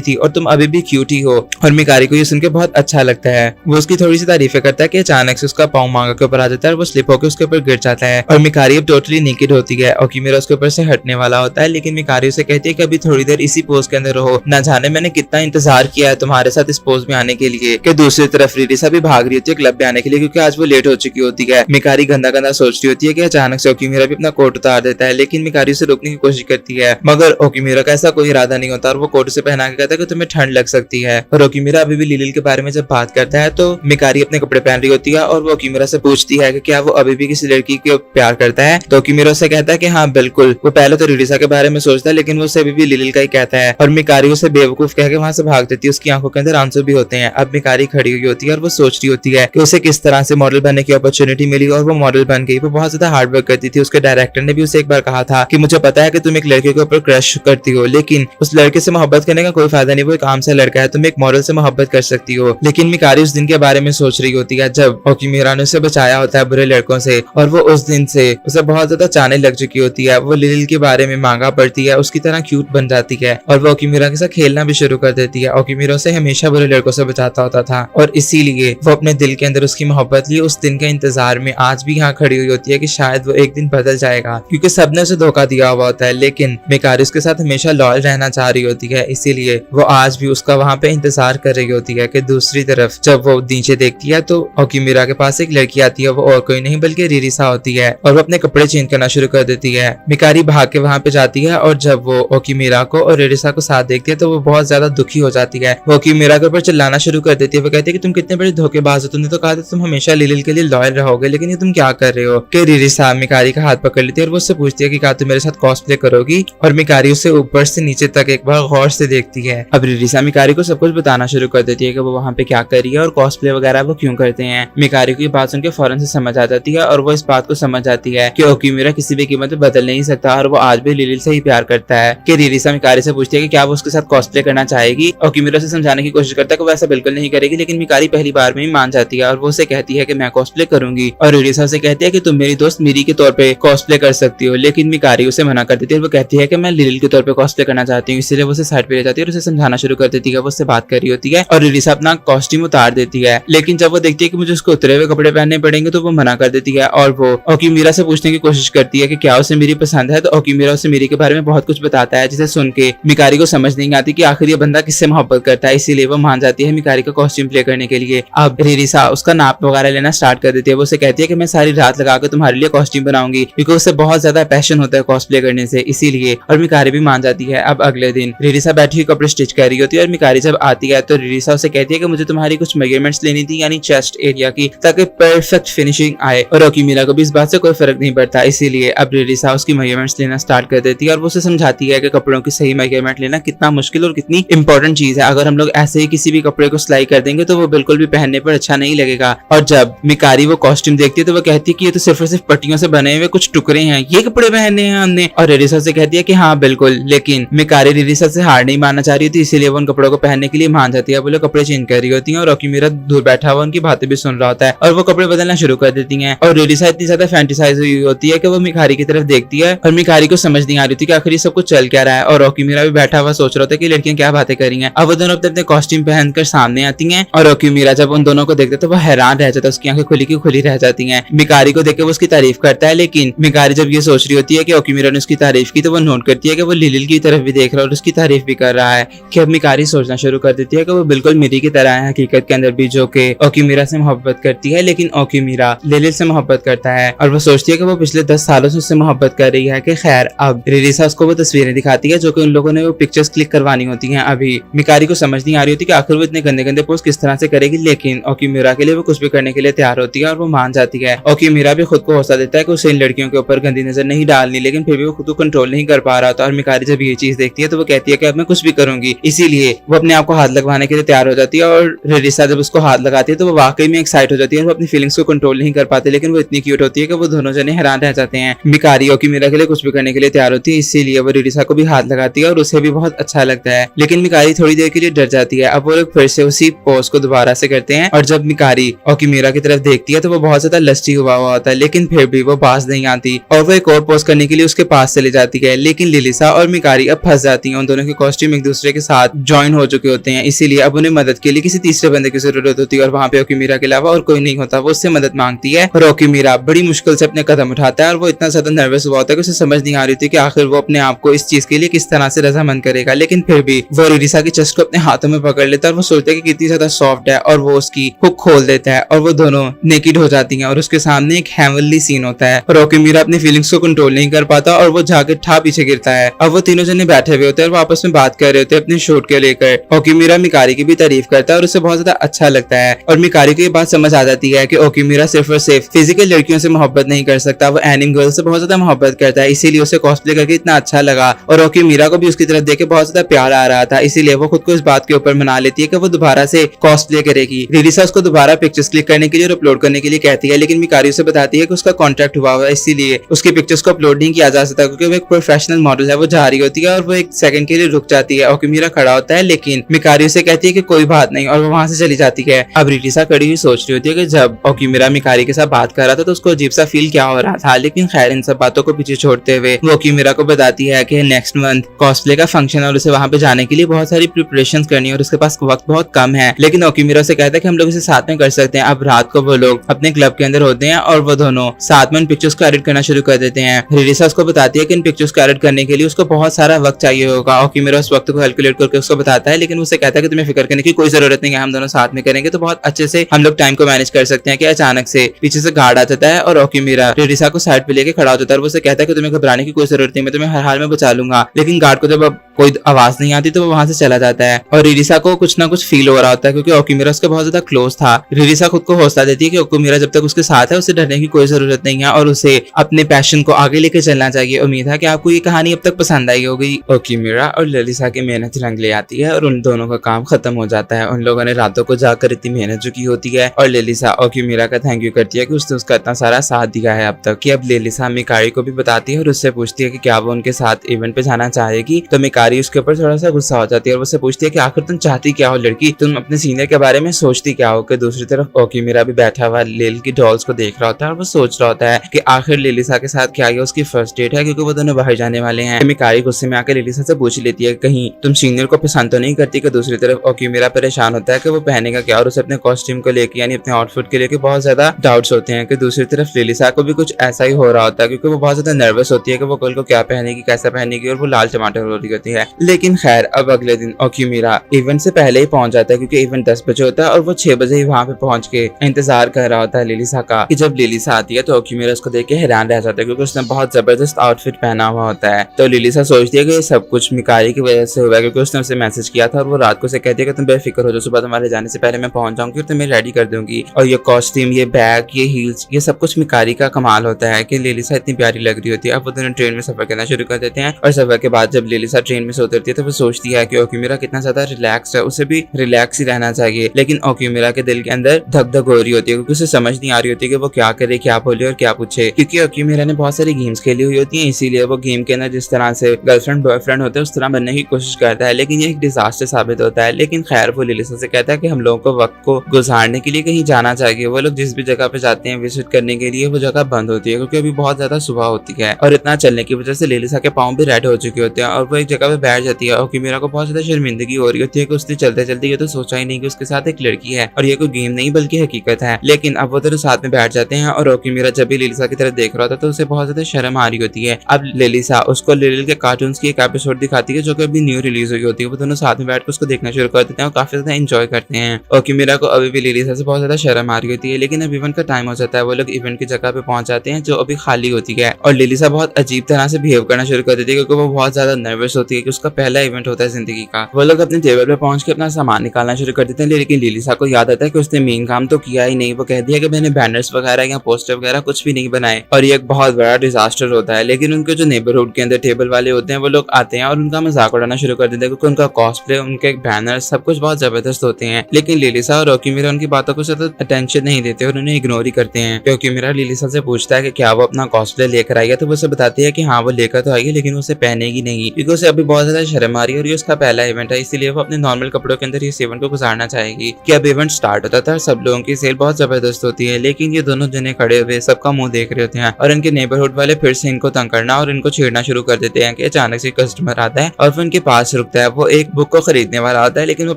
थी और तुम अभी भी क्यूट ही हो। और मिकारी को ये सुन के बहुत अच्छा लगता है। वो उसकी थोड़ी सी तारीफें करता है कि अचानक से उसका पाँव मांगा के ऊपर आ जाता है और वो स्लिप होकर उसके ऊपर गिर जाता है और मिकारी अब टोटली नेकेड होती है। ओकीमिरा उसके ऊपर से हटने वाला होता है, लेकिन मिकारी उसे कहती है कि अभी थोड़ी देर इसी पोज के अंदर रहो, ना जाने मैंने कितना इंतजार किया है तुम्हारे साथ इस पोज में आने के लिए। कि दूसरी तरफ रिरिसा भी भाग रही होती है क्लब में आने के लिए, क्योंकि आज वो लेट हो चुकी होती है। मिकारी गंदा गंदा सोच रही होती है कि अचानक से ओकीमिरा भी अपना कोट उतार देता है, लेकिन मिकारी उसे रोकने की कोशिश करती है, मगर ओकीमिरा का ऐसा कोई इरादा नहीं होता और वो कोट उसे पहना के कहता है कि तुम्हें ठंड लग सकती है। और ओकीमिरा अभी भी लिलिल के बारे में जब बात करता है तो मिकारी अपने कपड़े पहन रही होती है और वो ओकीमिरा से पूछती है कि क्या वो अभी भी किसी लड़की को प्यार करता है। तो ओकीमिरा उससे कहता है कि हाँ बिल्कुल। वो पहले तो रिरिसा के बारे में सोचता है, लेकिन वो उसे अभी भी लिलिल का ही कहता है और मिकारी उसे बेवकूफ कह के वहां से भाग देती है। उसकी आंखों के अंदर आंसू भी होते हैं। अब मिकारी खड़ी हुई होती है और वो सोच रही होती है कि उसे किस तरह से मॉडल बनने की अपॉर्चुनिटी मिली और वो मॉडल बन गई। वो बहुत ज्यादा हार्ड वर्क करती थी। उसके डायरेक्टर ने भी उसे एक बार कहा था कि मुझे पता है कि तुम एक लड़के के ऊपर क्रश करती हो, लेकिन उस लड़के से मोहब्बत करने का कोई फायदा नहीं, वो एक आम सा लड़का है, तुम एक मॉडल से मोहब्बत कर सकती हो। लेकिन मिकारी उस दिन के बारे में सोच रही होती है जब ओकीमिरा ने उसे बचाया होता है बुरे लड़कों से, और वो उस दिन से उसे बहुत ज्यादा चाहने लग चुकी होती है। वो लिलिल के बारे में मांगा पड़ती है, उसकी तरह क्यूट बन जाती है और वो ओकीमिरा के साथ खेलना भी शुरू कर देती है। ओकीमिरा उसे हमेशा बुरे लड़कों से बचाता होता था और इसीलिए वो अपने दिल के अंदर उसकी मोहब्बत लिए उस दिन के इंतजार में आज भी यहाँ खड़ी हुई होती है कि शायद वो एक दिन बदल जाएगा, क्योंकि सबने उसे धोखा दिया हुआ होता है। लेकिन मिकारी उसके साथ हमेशा लॉयल रहना चाह रही होती है, इसीलिए वो आज भी उसका वहां पे इंतजार कर रही होती है। कि दूसरी तरफ जब वो नीचे देखती है तो ओकीमिरा के पास एक लड़की आती है। वो और कोई नहीं बल्कि रिरिसा होती है और वो अपने कपड़े चेंज करना शुरू कर देती है। मिकारी भाग के वहां पे जाती है और जब वो ओकीमिरा को और रिरिसा को साथ देखती है तो वो बहुत ज्यादा दुखी हो जाती है। वो ओकीमिरा के ऊपर चिल्लाना शुरू कर देती है। वो कहती है कि तुम कितने बड़े धोखेबाज हो, तुमने तो कहा था तुम हमेशा लिलिल के लिए लॉयल रहोगे, लेकिन ये तुम क्या कर रहे हो। कि रिरिसा मिकारी का हाथ पकड़ लेती है और वो उससे पूछती है कि क्या तुम मेरे साथ कॉस्प्ले करोगी। और मिकारी उसे ऊपर से नीचे तक एक बार गौर से देखती है। अब रिरिसा मिकारी को सब कुछ बताना शुरू कर देती है कि वो वहाँ पे क्या कर रही है और कॉस्प्ले वगैरह वो क्यों करते हैं। मिकारी को ये बात सुनकर फौरन से समझ आ जाती है और वो इस बात को समझ जाती है कि ओकीमिरा किसी भी कीमत पे बदल नहीं सकता और वो आज भी लिलिल से ही प्यार करता है। कि रिरिसा मिकारी से पूछती है कि क्या वो उसके साथ कॉस्प्ले करना चाहेगी। ओकीमिरा से समझाने की कोशिश करता है कि वो ऐसा बिल्कुल नहीं करेगी, लेकिन मिकारी पहली बार में ही मान जाती है और वो उसे कहती है कि मैं कॉस्प्ले करूंगी। और रिरिसा से कहती है कि तुम मेरी दोस्त मिरी के तौर पे कॉस्प्ले कर सकती हो, लेकिन मिकारी उसे मना कर देती है। वो कहती है कि मैं लिलिल के तौर पे कॉस्प्ले करना चाहती हूँ, इसलिए वो उसे साइड पे ले जाती है और उसे समझाना शुरू कर देती है। वो उससे बात कर रही होती है और रिरिसा अपना कॉस्ट्यूम उतार देती है, लेकिन जब वो देखती है कि मुझे उसको उतरे हुए कपड़े पहनने पड़ेंगे तो वो मना कर देती है। और वो ओकीमिरा से पूछने की कोशिश करती है कि क्या उसे मिरी पसंद है। तो ओकीमिरा उसे मिरी के बारे में बहुत कुछ बताता है, जिसे सुन के मिकारी को समझ नहीं आती कि आखिर ये बंदा किससे मोहब्बत करता है, इसीलिए वो मान जाती है मिकारी का कॉस्ट्यूम प्ले करने के लिए। अब रिरिसा उसका नाप वगैरह लेना स्टार्ट कर देती है। वो उसे कहती है कि मैं सारी रात लगा कर तुम्हारे लिए कॉस्ट्यूम बनाऊंगी, क्योंकि उससे बहुत ज्यादा पैशन होता है कॉस्प्ले करने से, इसीलिए। और मिकारी भी मान जाती है। अब अगले दिन रिरिसा बैठी हुई कपड़े स्टिच कर रही होती है और मिकारी जब आती है तो रिरिसा उसे कहती है कि मुझे तुम्हारी कुछ मेजरमेंट्स लेनी थी, यानी चेस्ट एरिया की, ताकि परफेक्ट फिनिशिंग आए। और ओकीमिरा को भी इस बात से कोई फर्क नहीं पड़ता, इसीलिए अब रिरिसा उसकी मेजरमेंट्स लेना स्टार्ट कर देती है और वो उसे समझाती है कि कपड़ों की सही मेजरमेंट लेना कितना मुश्किल और कितनी इंपॉर्टेंट चीज है। अगर हम लोग ऐसे ही किसी भी कपड़े को सिलाई कर देंगे तो वो बिल्कुल भी पहनने पर अच्छा नहीं लगेगा। और जब मिकारी वो कॉस्ट्यूम देखती है तो वो कहती है कि ये तो सिर्फ और सिर्फ पट्टियों से बने हुए कुछ टुकड़े हैं, ये कपड़े पहने हैं हमने। और रिरिसा से कहती है कि हाँ बिल्कुल, लेकिन मिकारी रिरिसा से हार नहीं मानना चाह रही थी, इसीलिए वो उन कपड़ों को पहनने के लिए मान जाती है। वो लोग कपड़े चेंज कर रही होती है और ओकीमिरा दूर बैठा हुआ उनकी बातें भी सुन रहा होता है और वो कपड़े बदलना शुरू कर देती हैं। और रिरिसा इतनी ज्यादा फैंटिसाइज हुई होती है कि वो मिकारी की तरफ देखती है और मिकारी को समझ नहीं आ रही थी कि आखिर ये सब कुछ चल क्या रहा है। और ओकीमिरा भी बैठा हुआ सोच रहा था कि लड़कियां क्या बातें कर रही हैं। अब वो दोनों अपने अपने कॉस्ट्यूम पहनकर सामने आती हैं और ओकीमिरा जब उन दोनों को देखता है तो वो हैरान रह जाता है, उसकी आंखें खुली की खुली रह जाती हैं। मिकारी को देख के वो उसकी तारीफ करता है, लेकिन मिकारी जब ये सोच रही होती है कि ओकीमिरा ने उसकी तारीफ की तो वो नोट करती है कि वो लिलिल की तरफ भी देख रहा है और उसकी तारीफ भी कर रहा है। कि अब मिकारी सोचना शुरू कर देती है कि वो बिल्कुल मिरी की तरह है हकीकत के अंदर भी, जो कि ओकीमिरा से मोहब्बत करती है, लेकिन ओकीमिरा लिलिल से मोहब्बत करता है। और वो सोचती है कि वो पिछले 10 सालों से उससे मोहब्बत कर रही है। कि खैर अब रिरिसा उसको वो तस्वीरें दिखाती है जो कि उन लोगों ने वो पिक्चर्स क्लिक करवानी होती हैं। अभी मिकारी को समझ नहीं आ रही होती कि आखिर वो इतने गंदे गंदे पोस्ट किस तरह से करेगी, लेकिन ओकीमिरा के लिए वो कुछ भी करने के लिए तैयार होती है और वो मान जाती है। ओकीमिरा भी खुद को हौसला देता है कि उसे इन लड़कियों के ऊपर गंदी नजर नहीं डालनी, लेकिन फिर भी वो खुद को कंट्रोल नहीं कर पा रहा होता। और मिकारी जब ये चीज देखती है तो वो कहती है कि अब मैं कुछ भी करूंगी, इसीलिए वो अपने आप को हाथ लगवाने के लिए तैयार हो जाती है। और रिरिसा जब उसको हाथ लगाती है तो वो वाकई में एक्साइट हो जाती है। वो अपनी फीलिंग्स को कंट्रोल नहीं कर पाते, लेकिन वो इतनी क्यूट होती है कि वो दोनों जने हैरान रह जाते हैं। मिकारी ओकीमिरा के लिए कुछ भी करने के लिए तैयार होती है, इसीलिए वो रिरिसा को भी हाथ लगाती है और उसे भी बहुत अच्छा लगता है। लेकिन मिकारी थोड़ी देर के लिए डर जाती है। अब वो लोग फिर से उसी पोज को दोबारा से करते हैं और जब मिकारी ओकीमिरा की तरफ देखती है तो वो बहुत ज्यादा लस्टी हुआ होता है, लेकिन फिर भी वो पास नहीं आती और वो एक और पोज करने के लिए उसके पास चली जाती है। लेकिन लिलिसा और मिकारी अब फंस जाती है। उन दोनों के कॉस्ट्यूम एक दूसरे के साथ ज्वाइन हो चुके होते हैं, इसीलिए अब उन्हें मदद के लिए किसी तीसरे बंदे की जरूरत होती है और वहाँ पे ओकीमीरा के अलावा और कोई नहीं होता। वो उससे मदद मांगती है और ओकीमीरा बड़ी मुश्किल से अपने कदम उठाता है और वो इतना ज्यादा नर्वस हुआ होता है कि उसे समझ नहीं आ रही थी कि आखिर वो अपने आप को इस चीज के लिए किस तरह से रजामंद करेगा। लेकिन फिर भी वो रिरिसा की चेस्ट को अपने हाथों में पकड़ लेता है और वो सोचता है कि कितनी ज्यादा सॉफ्ट है और वो उसकी हुक खोल देता है और वो दोनों नेकेड हो जाती हैं और उसके सामने एक हेवनली सीन होता है और ओकीमीरा अपनी फीलिंग्स को कंट्रोल नहीं कर पाता और वो जाके ठा पीछे गिरता है। अब वो तीनों जने बैठे हुए होते हैं और वो आपस में बात कर रहे होते हैं अपने शूट के लेकर। ओकीमीरा मिकारी की भी तारीफ करता है और उसे बहुत ज्यादा अच्छा लगता है और मिकारी को ये बात समझ आ जाती है कि ओकीमीरा सिर्फ और सिर्फ फिजिकल लड़कियों से मोहब्बत नहीं कर सकता, वो एनिम गर्ल से बहुत ज्यादा मोहब्बत करता है, इसीलिए उसे कॉस्प्ले करके इतना अच्छा लगा और ओकीमीरा को भी उसकी तरफ देख के बहुत ज्यादा प्यार आ रहा था, इसीलिए वो खुद को इस बात के ऊपर मना लेती है कि वो दोबारा से कॉस्प्ले करेगी। रिरिसा उसको दोबारा पिक्चर्स क्लिक करने के लिए और अपलोड करने के लिए कहती है, लेकिन मिकारी उसे बताती है कि उसका कॉन्ट्रैक्ट हुआ हुआ है, इसीलिए उसकी पिक्चर्स को अपलोड नहीं किया जा सकता क्योंकि वो एक प्रोफेशनल मॉडल है। वो जा रही होती है और वो एक सेकंड के लिए रुक जाती है। ओकीमीरा खड़ा होता है लेकिन मिकारी उसे कहती है कि कोई बात नहीं और वो वहां से चली जाती है। अब रिरिसा खड़ी हुई सोच रही होती है कि जब ओकीमीरा मिकारी के साथ बात कर रहा था तो उसको अजीब सा फील क्या हो रहा था, लेकिन खैर इन सब बातों को पीछे छोड़ते हुए वो ओकीमीरा को बताती है कि नेक्स्ट मंथ कॉस्प्ले का फंक्शन और उसे वहां पे जाने के लिए बहुत सारी प्रिपरेशंस करनी है और उसके पास वक्त बहुत कम है। लेकिन ओकीमीरा से कहता है कि हम लोग इसे साथ में कर सकते हैं। अब रात को वो लोग अपने क्लब के अंदर होते हैं और वो दोनों साथ में इन पिक्चर्स को एडिट करना शुरू कर देते हैं। रिरिसा उसको बताती है कि इन पिक्चर्स को एडिट करने के लिए उसको बहुत सारा वक्त चाहिए होगा। ओकीमीरा उस वक्त को कैलकुलेट करके उसको बताता है, लेकिन उसे कहता है कि तुम्हें फिक्र करने की कोई जरूरत नहीं है, हम दोनों साथ में करेंगे तो बहुत अच्छे से हम लोग टाइम को मैनेज कर सकते हैं। कि अचानक से पीछे से गार्ड आ जाता है और ओकीमीरा रिरिसा को साइड पे लेके खड़ा हो जाता है और वो उसे कहता है कि तुम्हें घबराने की कोई जरूरत नहीं, मैं तुम्हें हर हाल में बचा लूंगा। लेकिन गार्ड को जब अब कोई आवाज नहीं आती तो वो वहां से चला जाता है और रिरिसा को कुछ ना कुछ फील हो रहा होता है क्योंकि ओकीमीरा उसके बहुत ज्यादा क्लोज था। रिरिसा खुद को हौसला देती है कि ओकीमीरा जब तक उसके साथ है उसे डरने की कोई जरूरत नहीं है और उसे अपने पैशन को आगे लेके चलना चाहिए। उम्मीद है कि आपको ये कहानी अब तक पसंद आई होगी। ओकीमीरा और ललिसा की मेहनत रंग ले आती है और उन दोनों का काम खत्म हो जाता है। उन लोगों ने रातों को जाकर इतनी मेहनत जो की होती है और ललिसा ओकीमीरा का थैंक यू करती है कि उसने उसका इतना सारा साथ दिया है अब तक। कि अब ललिसा मिकारी को भी बताती है और उससे पूछती है कि क्या वो उनके साथ इवेंट पे जाना चाहेगी। तो मिकारी उसके ऊपर थोड़ा सा गुस्सा हो जाती है और उससे पूछती है कि आखिर तुम चाहती क्या हो लड़की, तुम अपने सीनियर के बारे में सोचती क्या हो। कि दूसरी तरफ ओकीमीरा भी बैठा हुआ लेल की डॉल्स को देख रहा होता है और वो सोच रहा होता है कि आखिर ललिसा के साथ क्या ये उसकी फर्स्ट डेट है क्योंकि वो दोनों बाहर जाने वाले हैं। मिकारी गुस्से में आकर ललिसा से पूछ लेती है कहीं तुम सीनियर को पसंद तो नहीं करती। कि दूसरी तरफ ओकीमीरा परेशान होता है कि वो पहनेगा क्या और उसे अपने कॉस्ट्यूम को लेकर यानी अपने आउटफिट के लेके बहुत ज्यादा डाउट्स होते हैं। कि दूसरी तरफ ललिसा को भी कुछ ऐसा ही हो रहा होता है क्योंकि वो बहुत ज्यादा नर्वस होती है कि वो कल को क्या पहनेगी, कैसा पहनेगी और वो लाल टमाटर हो रही होती है। लेकिन खैर अब अगले दिन ओकीमीरा इवेंट से पहले ही पहुंच जाता है क्योंकि इवेंट 10 बजे होता है और वो 6 बजे ही वहां पे पहुंच के इंतजार कर रहा होता है ललिसा का। कि जब ललिसा आती है तो ओकीमीरा उसको देख के हैरान रह जाता है क्योंकि उसने बहुत जबरदस्त आउटफिट पहना हुआ होता है। तो ललिसा सोचती है कि ये सब कुछ मिकारी की वजह से हुआ है क्योंकि उसने उसे मैसेज किया था और वो रात को उसे कहती है कि तुम बेफिक्र हो जाओ, सुबह तुम्हारे जाने से पहले मैं पहुंच जाऊंगी और तुम्हें रेडी कर दूंगी। और ये कॉस्ट्यूम, ये बैग, ये हील्स, ये सब कुछ मिकारी का कमाल होता है कि ललिसा इतनी प्यारी लग रही होती है। अब वो दोनों ट्रेन में सफर करना शुरू कर देते हैं और सफर के बाद जब ललिसा ट्रेन में से उतरती है तो वो सोचती है कि ओकीमीरा कितना ज्यादा रिलैक्स है, उसे भी रिलैक्स ही रहना चाहिए। लेकिन ओकीमीरा के दिल के अंदर धक धक हो रही होती है क्योंकि उसे समझ नहीं आ रही होती कि वो क्या करे, क्या बोले और क्या पूछे। क्योंकि ओकीमीरा ने बहुत सारी गेम्स खेली हुई होती है, इसीलिए वो गेम के अंदर जिस तरह से गर्लफ्रेंड बॉयफ्रेंड होते हैं उस तरह बनने की कोशिश करता है, लेकिन ये एक डिजास्टर साबित होता है। लेकिन खैर वो ललिसा से कहता है कि हम लोगों को वक्त को गुजारने के लिए कहीं जाना चाहिए। वो लोग जिस भी जगह पे जाते हैं विजिट करने के लिए वो जगह बंद होती है क्योंकि अभी बहुत ज्यादा सुबह होती है और इतना चलने की वजह से ललिसा के पाँव भी रेड हो चुके होते हैं और वो एक जगह पे बैठ जाती है। ओकीमीरा को बहुत ज्यादा शर्मिंदगी हो रही होती है कि उसने चलते चलते ये तो सोचा ही नहीं कि उसके साथ एक लड़की है और ये कोई गेम नहीं बल्कि हकीकत है। लेकिन अब वो दोनों साथ में बैठ जाते हैं और ओकीमीरा जब भी ललिसा की तरफ देख रहा था तो उसे बहुत ज्यादा शर्म आ रही होती है। अब ललिसा उसको लिलिल के कार्टून्स की एक एपिसोड दिखाती है जो कि अभी न्यू रिलीज हुई होती है। वो दोनों साथ में बैठ कर उसको देखना शुरू कर देते हैं और काफी ज्यादा एंजॉय करते हैं। ओकीमीरा को अभी भी ललिसा से बहुत ज्यादा शर्म आ रही होती है, लेकिन अब इवेंट का टाइम हो जाता है। वो लोग इवेंट की जगह पे पहुंच जाते हैं जो अभी खाली होती है और ललिसा बहुत अजीब तरह से बिहेव करना शुरू कर देती है क्योंकि वो बहुत ज्यादा नर्वस होती है कि उसका पहला इवेंट होता है जिंदगी का। वो लोग अपने टेबल पे पहुंच के अपना सामान निकालना शुरू कर देते हैं, लेकिन ललिसा को याद आता है कि उसने मेन काम तो किया ही नहीं। वो कहती है कि मैंने बैनर्स वगैरह या पोस्टर वगैरह कुछ भी नहीं बनाए और ये एक बहुत बड़ा डिजास्टर होता है। लेकिन उनके जो नेबरहुड के अंदर टेबल वाले होते हैं वो लोग आते हैं और उनका मजाक उड़ाना शुरू कर देते हैं क्योंकि उनका कॉस्प्ले, उनके बैनर सब कुछ बहुत जबरदस्त होते हैं। लेकिन ललिसा और ओकीमीरा उनकी बातों को ज्यादा अटेंशन नहीं देते और उन्हें इग्नोर ही करते हैं। ओकीमीरा ललिसा से पूछता है कि क्या वो अपना कॉस्प्ले लेकर आई है तो वो उसे बताती है कि हाँ वो लेकर तो आई है लेकिन उसे पहनेगी नहीं क्योंकि उसे अभी बहुत ज्यादा शर्म आ रही है और ये उसका पहला इवेंट है, इसीलिए वो अपने नॉर्मल कपड़ों के अंदर इस इवेंट को गुजारना चाहेगी। कि अब इवेंट स्टार्ट होता था और सब लोगों की सेल बहुत जबरदस्त होती है, लेकिन ये दोनों जने खड़े हुए सबका मुंह देख रहे होते हैं और इनके नेबरहुड वाले फिर से इनको तंग करना और इनको छेड़ना शुरू कर देते हैं हैं कि अचानक से कस्टमर आता है और वो उनके पास रुकता है। वो एक बुक को खरीदने वाला होता है लेकिन वो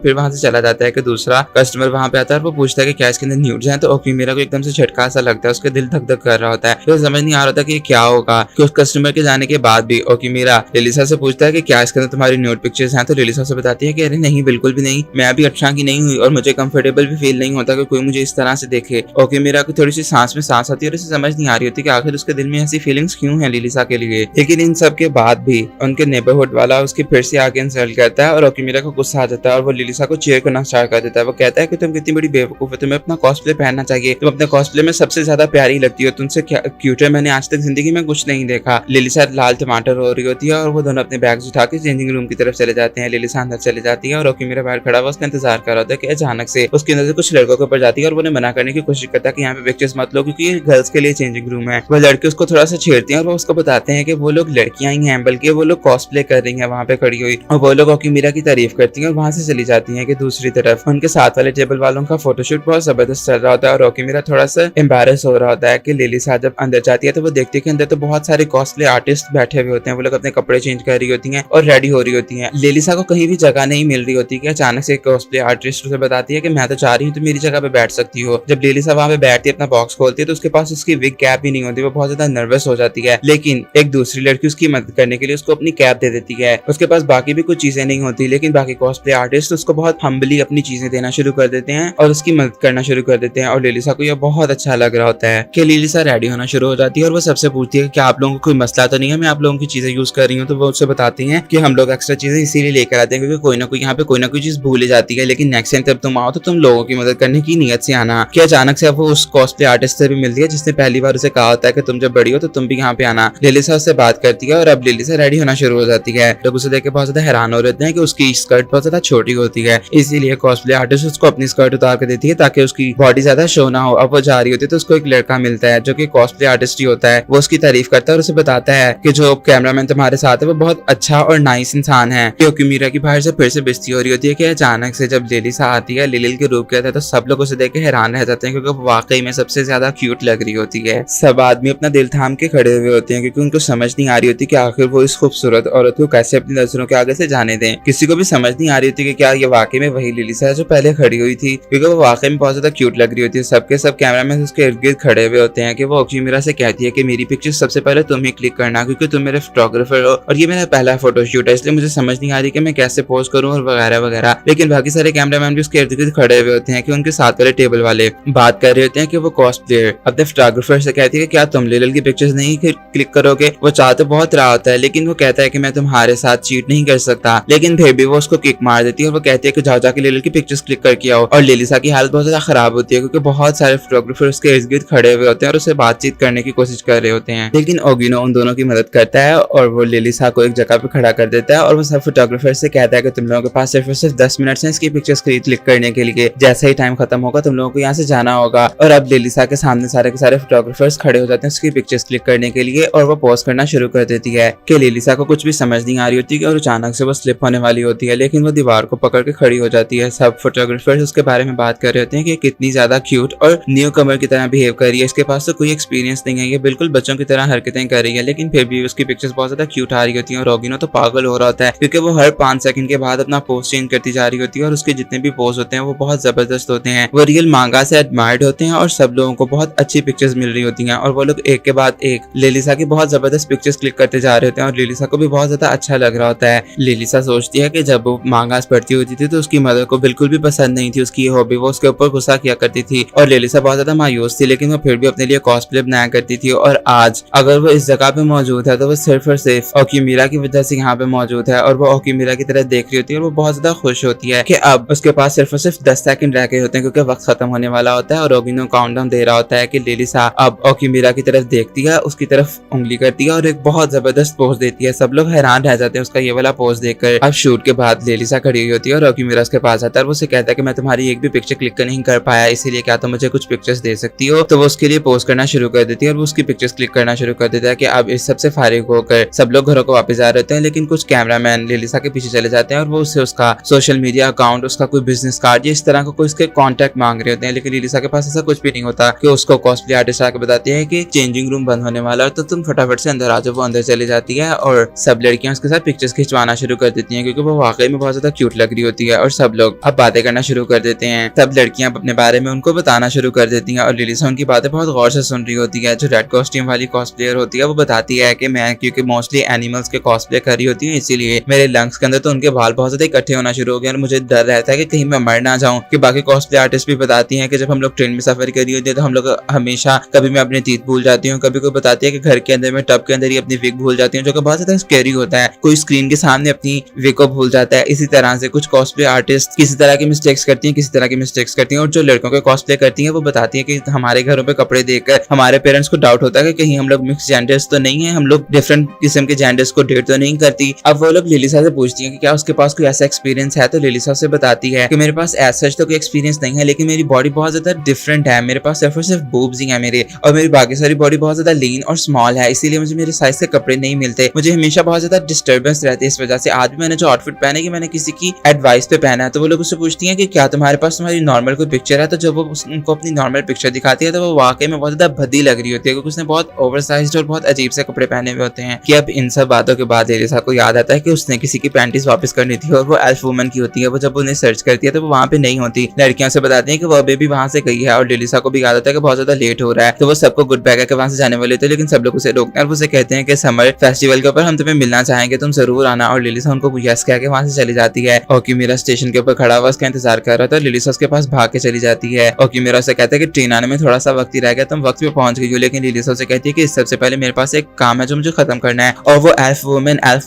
फिर वहां से चला जाता है कि दूसरा कस्टमर वहां पे आता है और वो पूछता है कि क्या इसके अंदर न्यूड्स हैं। तो ओकीमिरा को एकदम से झटका सा लगता है, उसके दिल धक धक कर रहा होता है। तो समझ नहीं आ रहा था कि क्या होगा कि उस कस्टमर के जाने के बाद भी ओकीमिरा लिलिसा से पूछता है कि क्या इसके अंदर तुम्हारी न्यूड पिक्चर्स हैं। तो लिलिसा से बताती है कि अरे नहीं, बिल्कुल भी नहीं, मैं अभी 18 की नहीं हुई और मुझे कंफर्टेबल भी फील नहीं होता कि कोई मुझे इस तरह से देखे। ओकीमिरा को थोड़ी सी सांस में सांस आती है और उसे समझ नहीं आ रही होती कि आखिर उसके दिल में ऐसी फीलिंग्स क्यों है लिलिसा के लिए। लेकिन इन सब के बाद भी उनके नेबरहुड वाला उसकी फिर से आके इंसल्ट करता है और ओकीमिरा को गुस्सा आ जाता है और वो लिलिसा को चीयर करना स्टार्ट कर देता है। वो कहता है कि तुम कितनी बड़ी बेवकूफ है, तुम्हें अपना कॉस्प्ले पहनना चाहिए, तुम अपने कॉस्प्ले में सबसे ज्यादा प्यारी लगती हो, तुमसे क्यूटर मैंने आज तक जिंदगी में कुछ नहीं देखा। लिलिसा लाल टमाटर हो रही होती है और वो दोनों अपने बैग्स उठा के चेंजिंग रूम की तरफ चले जाते हैं। लिलिसा अंदर चले जाती है और ओकीमिरा बाहर खड़ा हुआ उसका इंतजार कर रहा होता है कि अचानक से उसके अंदर से कुछ लड़कों के ऊपर जाती है और उन्हें मना करने की कोशिश करता है कि यहाँ पे पिक्चर्स मत लो क्योंकि ये गर्ल्स के लिए चेंजिंग रूम है। वो लड़के उसको थोड़ा सा छेड़ती हैं और वो उसको बताते हैं कि वो लोग लड़कियां ही हैं, बल्कि वो लोग कॉस्प्ले कर रही हैं वहां पे खड़ी हुई। और वो लोग ओकीमिरा की तारीफ करती हैं और वहां से चली जाती हैं कि दूसरी तरफ उनके साथ वाले टेबल वालों का फोटोशूट बहुत जबरदस्त चल रहा होता है और ओकीमिरा थोड़ा सा एम्बैरेस हो रहा होता है कि लिलिसा जब अंदर जाती है तो वो देखती है कि अंदर तो बहुत सारे कॉस्प्ले आर्टिस्ट बैठे हुए होते हैं। वो लोग अपने कपड़े चेंज कर रही होती हैं और रेडी हो रही होती हैं। लिलिसा को कहीं भी जगह नहीं मिल रही होती कि अचानक से कॉस्प्ले आर्टिस्ट उसे बताती है कि मैं तो चाह रही हूँ तो मेरी जगह पे बैठ सकती हो। जब लिलिसा वहां पे बैठती है, अपना बॉक्स खोलती है तो उसके पास उसकी विग कैप भी नहीं होती। वो बहुत ज्यादा नर्वस हो जाती है, लेकिन एक दूसरी लड़की उसकी मदद करने के लिए उसको अपनी कैप दे देती है। उसके पास बाकी भी कुछ चीजें नहीं होती, लेकिन बाकी कॉस्प्ले आर्टिस्ट उसको बहुत हम्बली अपनी चीजें देना शुरू कर देते हैं और उसकी मदद करना शुरू कर देते हैं। और लिलिसा को यह बहुत अच्छा लग रहा होता है कि लिलिसा रेडी होना शुरू हो जाती है और वो सबसे पूछती है कि आप लोगों को कोई मसला तो नहीं है, मैं आप लोगों की चीजें यूज कर रही हूँ। तो वो उससे बताती हैं कि हम लोग एक्स्ट्रा चीजें इसीलिए लेकर आते हैं क्योंकि कोई ना कोई यहाँ पे कोई ना कोई चीज भूल जाती है, लेकिन नेक्स्ट टाइम जब तुम आओ तो तुम लोगों की मदद करने की नीयत से आना। कि अचानक से वो उस कॉस्प्ले आर्टिस्ट से भी मिलती है जिसने पहली बार उसे कहा होता है कि तुम जब बड़ी हो तो तुम भी यहाँ पे आना। लिलिसा उससे बात करती है और अब लिलिसा रेडी होना शुरू हो जाती है। लोग उसे देख के बहुत ज्यादा हैरान हो रहते हैं कि उसकी स्कर्ट बहुत ज्यादा छोटी होती है, इसीलिए कॉस्प्ले आर्टिस्ट उसको अपनी स्कर्ट उतार कर देती है ताकि उसकी बॉडी ज्यादा शो ना हो। अब वो जा रही होती है तो उसको एक लड़का मिलता है जो कि कॉस्प्ले आर्टिस्ट ही होता है। वो उसकी तारीफ करता है और उसे बताता है कि जो कैमरामैन तुम्हारे साथ है वो बहुत अच्छा और नाइस इंसान है। ओकीमिरा की बाहर से फिर से बेइज्जती हो रही होती है कि अचानक से जब लिलिसा आती है लिलिल के रूप के आता है तो सब लोग उसे देख के हैरान रह जाते हैं क्योंकि वो वाकई में सबसे ज्यादा क्यूट लग रही होती है। सब आदमी अपना दिल थाम के खड़े हुए होते हैं क्योंकि उनको समझ नहीं आ रही होती कि आखिर वो इस खूबसूरत औरत को कैसे अपनी नजरों के आगे से जाने दें। किसी को भी समझ नहीं आ रही होती कि क्या ये वाकई में वही लिलिसा है जो पहले खड़ी हुई थी, क्योंकि वो वाकई में बहुत ज्यादा क्यूट लग रही होती है। सबके सब कैमरामैन उसके इर्द गिर्द खड़े हुए होते हैं कि वो ओकीमिरा से कहती है कि मेरी पिक्चर सबसे पहले तुम ही क्लिक करना क्योंकि तुम मेरे फोटोग्राफर हो और ये मेरा पहला फोटोशूट है, इसलिए मुझे समझ नहीं आ रही कि मैं कैसे पोज करूं और वगैरह वगैरह। लेकिन बाकी सारे कैमरामैन भी उसके इर्द गिर्द खड़े हुए होते हैं कि उनके साथ वाले टेबल वाले बात कर रहे होते हैं कि वो कॉस्प्लेयर अपने फोटोग्राफर से कहती है कि क्या तुम लिलिल की पिक्चर्स नहीं क्लिक करोगे। वो चाह तो बहुत रहा होता है लेकिन वो कहता है कि मैं तुम्हारे साथ चीट नहीं कर सकता, लेकिन फिर भी वो उसको किक मार देती है और वो कहती है कि जाओ जाके लिलिल की पिक्चर्स क्लिक करके आओ। और लिलिसा की हालत बहुत ज्यादा खराब होती है क्योंकि बहुत सारे फोटोग्राफर उसके इर्द गिर्द खड़े हुए होते हैं और उससे बातचीत करने की कोशिश कर रहे होते हैं। लेकिन ओगिनो उन दोनों की मदद करता है और वो लिलिसा को एक जगह पे खड़ा कर देता है और वो सब फोटोग्राफर से कहता है कि तुम लोगों के पास सिर्फ और सिर्फ 10 मिनट है इसकी पिक्चर्स क्लिक करने के लिए। जैसे ही टाइम खत्म होगा तुम लोगों को यहाँ से जाना होगा। और अब लिलिसा के सामने सारे के सारे फोटोग्राफर्स खड़े हो जाते हैं उसकी पिक्चर्स क्लिक करने के लिए और वो पोस्ट करना शुरू कर देती है कि लिलिसा को कुछ भी समझ नहीं आ रही होती और अचानक से वो स्लिप होने वाली होती है, लेकिन वो दीवार को पकड़ के खड़ी हो जाती है। सब फोटोग्राफर्स उसके बारे में बात कर रहे होते हैं कि कितनी ज्यादा क्यूट और न्यू कमर की तरह बिहेव कर रही है, इसके पास तो कोई एक्सपीरियंस नहीं है, ये बिल्कुल बच्चों की तरह हरकतें कर रही है, लेकिन फिर भी उसकी पिक्चर्स बहुत ज्यादा क्यूट आ रही होती है। और ओगिनो तो पागल हो रहा होता है क्योंकि वो हर 5 सेकंड के बाद अपना पोज चेंज करती जा रही होती है और उसके जितने भी पोज होते हैं वो बहुत जबरदस्त होते हैं, वो रियल मांगा से एडमायर्ड होते हैं और सब लोगों को बहुत अच्छी पिक्चर्स मिल रही होती हैं। और वो लोग एक के बाद एक लिलिसा की बहुत जबरदस्त पिक्चर्स क्लिक करते जा रहे होते हैं और लिलिसा को भी बहुत ज्यादा अच्छा लग रहा होता है। लिलिसा सोचती है कि जब वो मांगास पढ़ती होती थी तो उसकी मदर को बिल्कुल भी पसंद नहीं थी उसकी हॉबी, वो उसके ऊपर गुस्सा किया करती थी और लिलिसा बहुत ज्यादा मायूस थी, लेकिन वो फिर भी अपने लिए कॉस्प्ले बनाया करती थी। और आज अगर वो इस जगह पे मौजूद है तो वो सिर्फ और सिर्फ ओकीमिरा की वजह से यहाँ पे मौजूद है और वो ओकीमिरा की तरह देख रही होती है और वो बहुत ज्यादा खुश होती है कि अब उसके पास सिर्फ और सिर्फ 10 सेकंड रह गए होते हैं क्योंकि वक्त खत्म होने वाला होता है। और ओगिनो काउंटडाउन दे रहा होता है कि लिलिसा अब ओकीमिरा की तरफ देखती है, उसकी तरफ उंगली करती है और एक बहुत जबरदस्त पोज देती है। सब लोग हैरान रह जाते हैं उसका ये वाला पोज देखकर। अब शूट के बाद लिलिसा खड़ी हुई होती है और ओकीमिरा उसके पास आता है और वो उसे कहता है कि मैं तुम्हारी एक भी पिक्चर क्लिक नहीं कर पाया, इसीलिए क्या तुम मुझे कुछ पिक्चर्स दे सकती हो। तो वो उसके लिए पोज करना शुरू कर देती है और वो उसकी पिक्चर्स क्लिक करना शुरू कर देता है कि अब इस सबसे फारिग होकर सब लोग घरों को वापस आ रहे होते हैं, लेकिन कुछ कैमरामैन लिलिसा के पीछे चले जाते हैं और वो उससे उसका सोशल मीडिया अकाउंट, उसका कोई बिजनेस कार्ड या इस तरह का कोई उसके कॉन्टैक्ट मांग रहे होते हैं। लेकिन लिलिसा के पास ऐसा कुछ भी नहीं होता कि उसको कॉस्प्ले आर्टिस्ट आके बताती है कि चेंजिंग रूम बंद होने वाला है तो तुम फटाफट से अंदर आ जाओ। वो अंदर चली जाती है है और सब लड़कियां उसके साथ पिक्चर्स खिंचवाना शुरू कर देती हैं क्योंकि वो वाकई में बहुत ज्यादा क्यूट लग रही होती है। और सब लोग अब बातें करना शुरू कर देते हैं। सब लड़कियां अपने बारे में उनको बताना शुरू कर देती हैं और लिलिसा उनकी बातें बहुत गौर से सुन रही होती है। जो रेड कॉस्ट्यूम वाली कॉस्प्लेयर होती है वो बताती है कि मैं क्योंकि मोस्टली एनिमल्स के कॉस्प्ले कर रही होती हूँ, इसीलिए मेरे लंग्स के अंदर तो उनके बाल बहुत ज्यादा इकट्ठे होना शुरू हो गए और मुझे डर रहता है कि कहीं मैं मर ना जाऊं। कि बाकी कॉस्प्ले आर्टिस्ट भी बताती हैं कि जब हम लोग ट्रेन में सफर कर रही होती है तो हम लोग हमेशा कभी मैं अपने तीत भूल जाती हूँ, कभी कोई बताती है कि घर के अंदर में टब के अंदर ही अपनी विग भूल जाती हूँ, जो कि बहुत ज्यादा स्कैरी होता है। कोई स्क्रीन के सामने अपनी विग को भूल जाता है। इसी तरह से कुछ कॉस्प्ले आर्टिस्ट किसी तरह की मिस्टेक्स करती हैं, किसी तरह की मिस्टेक्स करती हैं। और जो लड़कों के कॉस्प्ले करती हैं वो बताती है कि हमारे घरों पे कपड़े देखकर हमारे पेरेंट्स को डाउट होता है कि कहीं हम लोग मिक्स जेंडर्स तो नहीं है, हम लोग डिफरेंट किस्म के जेंडर्स को डेट तो नहीं करती। अब वो लोग लिलिसा से पूछती हैं कि क्या उसके पास कोई ऐसा एक्सपीरियंस है, तो लिलिसा से बताती है कि मेरे पास ऐसा तो कोई एक्सपीरियंस नहीं है, लेकिन मेरी बॉडी बहुत ज्यादा डिफरेंट है। मेरे पास सिर्फ और सिर्फ बूब्स ही है मेरे, और मेरी बाकी सारी बॉडी बहुत ज्यादा लीन और स्मॉल है, इसीलिए मुझे मेरे साइज के कपड़े नहीं मिलते। मुझे हमेशा बहुत ज्यादा डिस्टर्बेंस रहती है इस वजह से। आज भी मैंने जो आउटफिट पहना है कि मैंने किसी की एडवाइस पे पहना है। तो वो लोग उससे पूछती हैं कि क्या तुम्हारे पास तुम्हारी नॉर्मल कोई पिक्चर है, तो जब वो उनको अपनी नॉर्मल पिक्चर दिखाती है तो वो वाकई में बहुत ज्यादा भद्दी लग रही होती है क्योंकि उसने बहुत ओवरसाइज्ड और बहुत अजीब से कपड़े पहने हुए होते हैं। कि अब इन सब बातों के बाद लिलिसा को याद आता है कि उसने किसी की पैंटीज वापस करनी थी और वो एल्फ वुमन की होती है। वो जब उन्हें सर्च करती है तो वो वहाँ पे नहीं होती। लड़कियां से बताती हैं कि वो अभी भी वहाँ से गई है और लिलिसा को भी याद आता है कि बहुत ज्यादा लेट हो रहा है। तो वो सबको गुड बाय करके वहाँ से जाने वाले थे, लेकिन सब लोग उसे रोकते हैं और उसे कहते हैं कि समर फेस्टिवल के ऊपर हम तुम्हें मिलना चाहेंगे, तुम जरूर आना। और लिलिसा उनको यस कह के वहाँ से चली जाती है। ओकीमिरा स्टेशन के ऊपर खड़ा हुआ उसका इंतजार कर रहा था। लिलिसा उसके पास भाग के चली जाती है। ओकीमिरा उसे कहता है कि ट्रेन आने में थोड़ा सा वक्त ही रह गया, तुम वक्त पे पहुंच गई हो। लेकिन लिलिसा उसे कहती है कि सबसे पहले मेरे पास एक काम है जो मुझे खत्म करना है। और वो एल्फ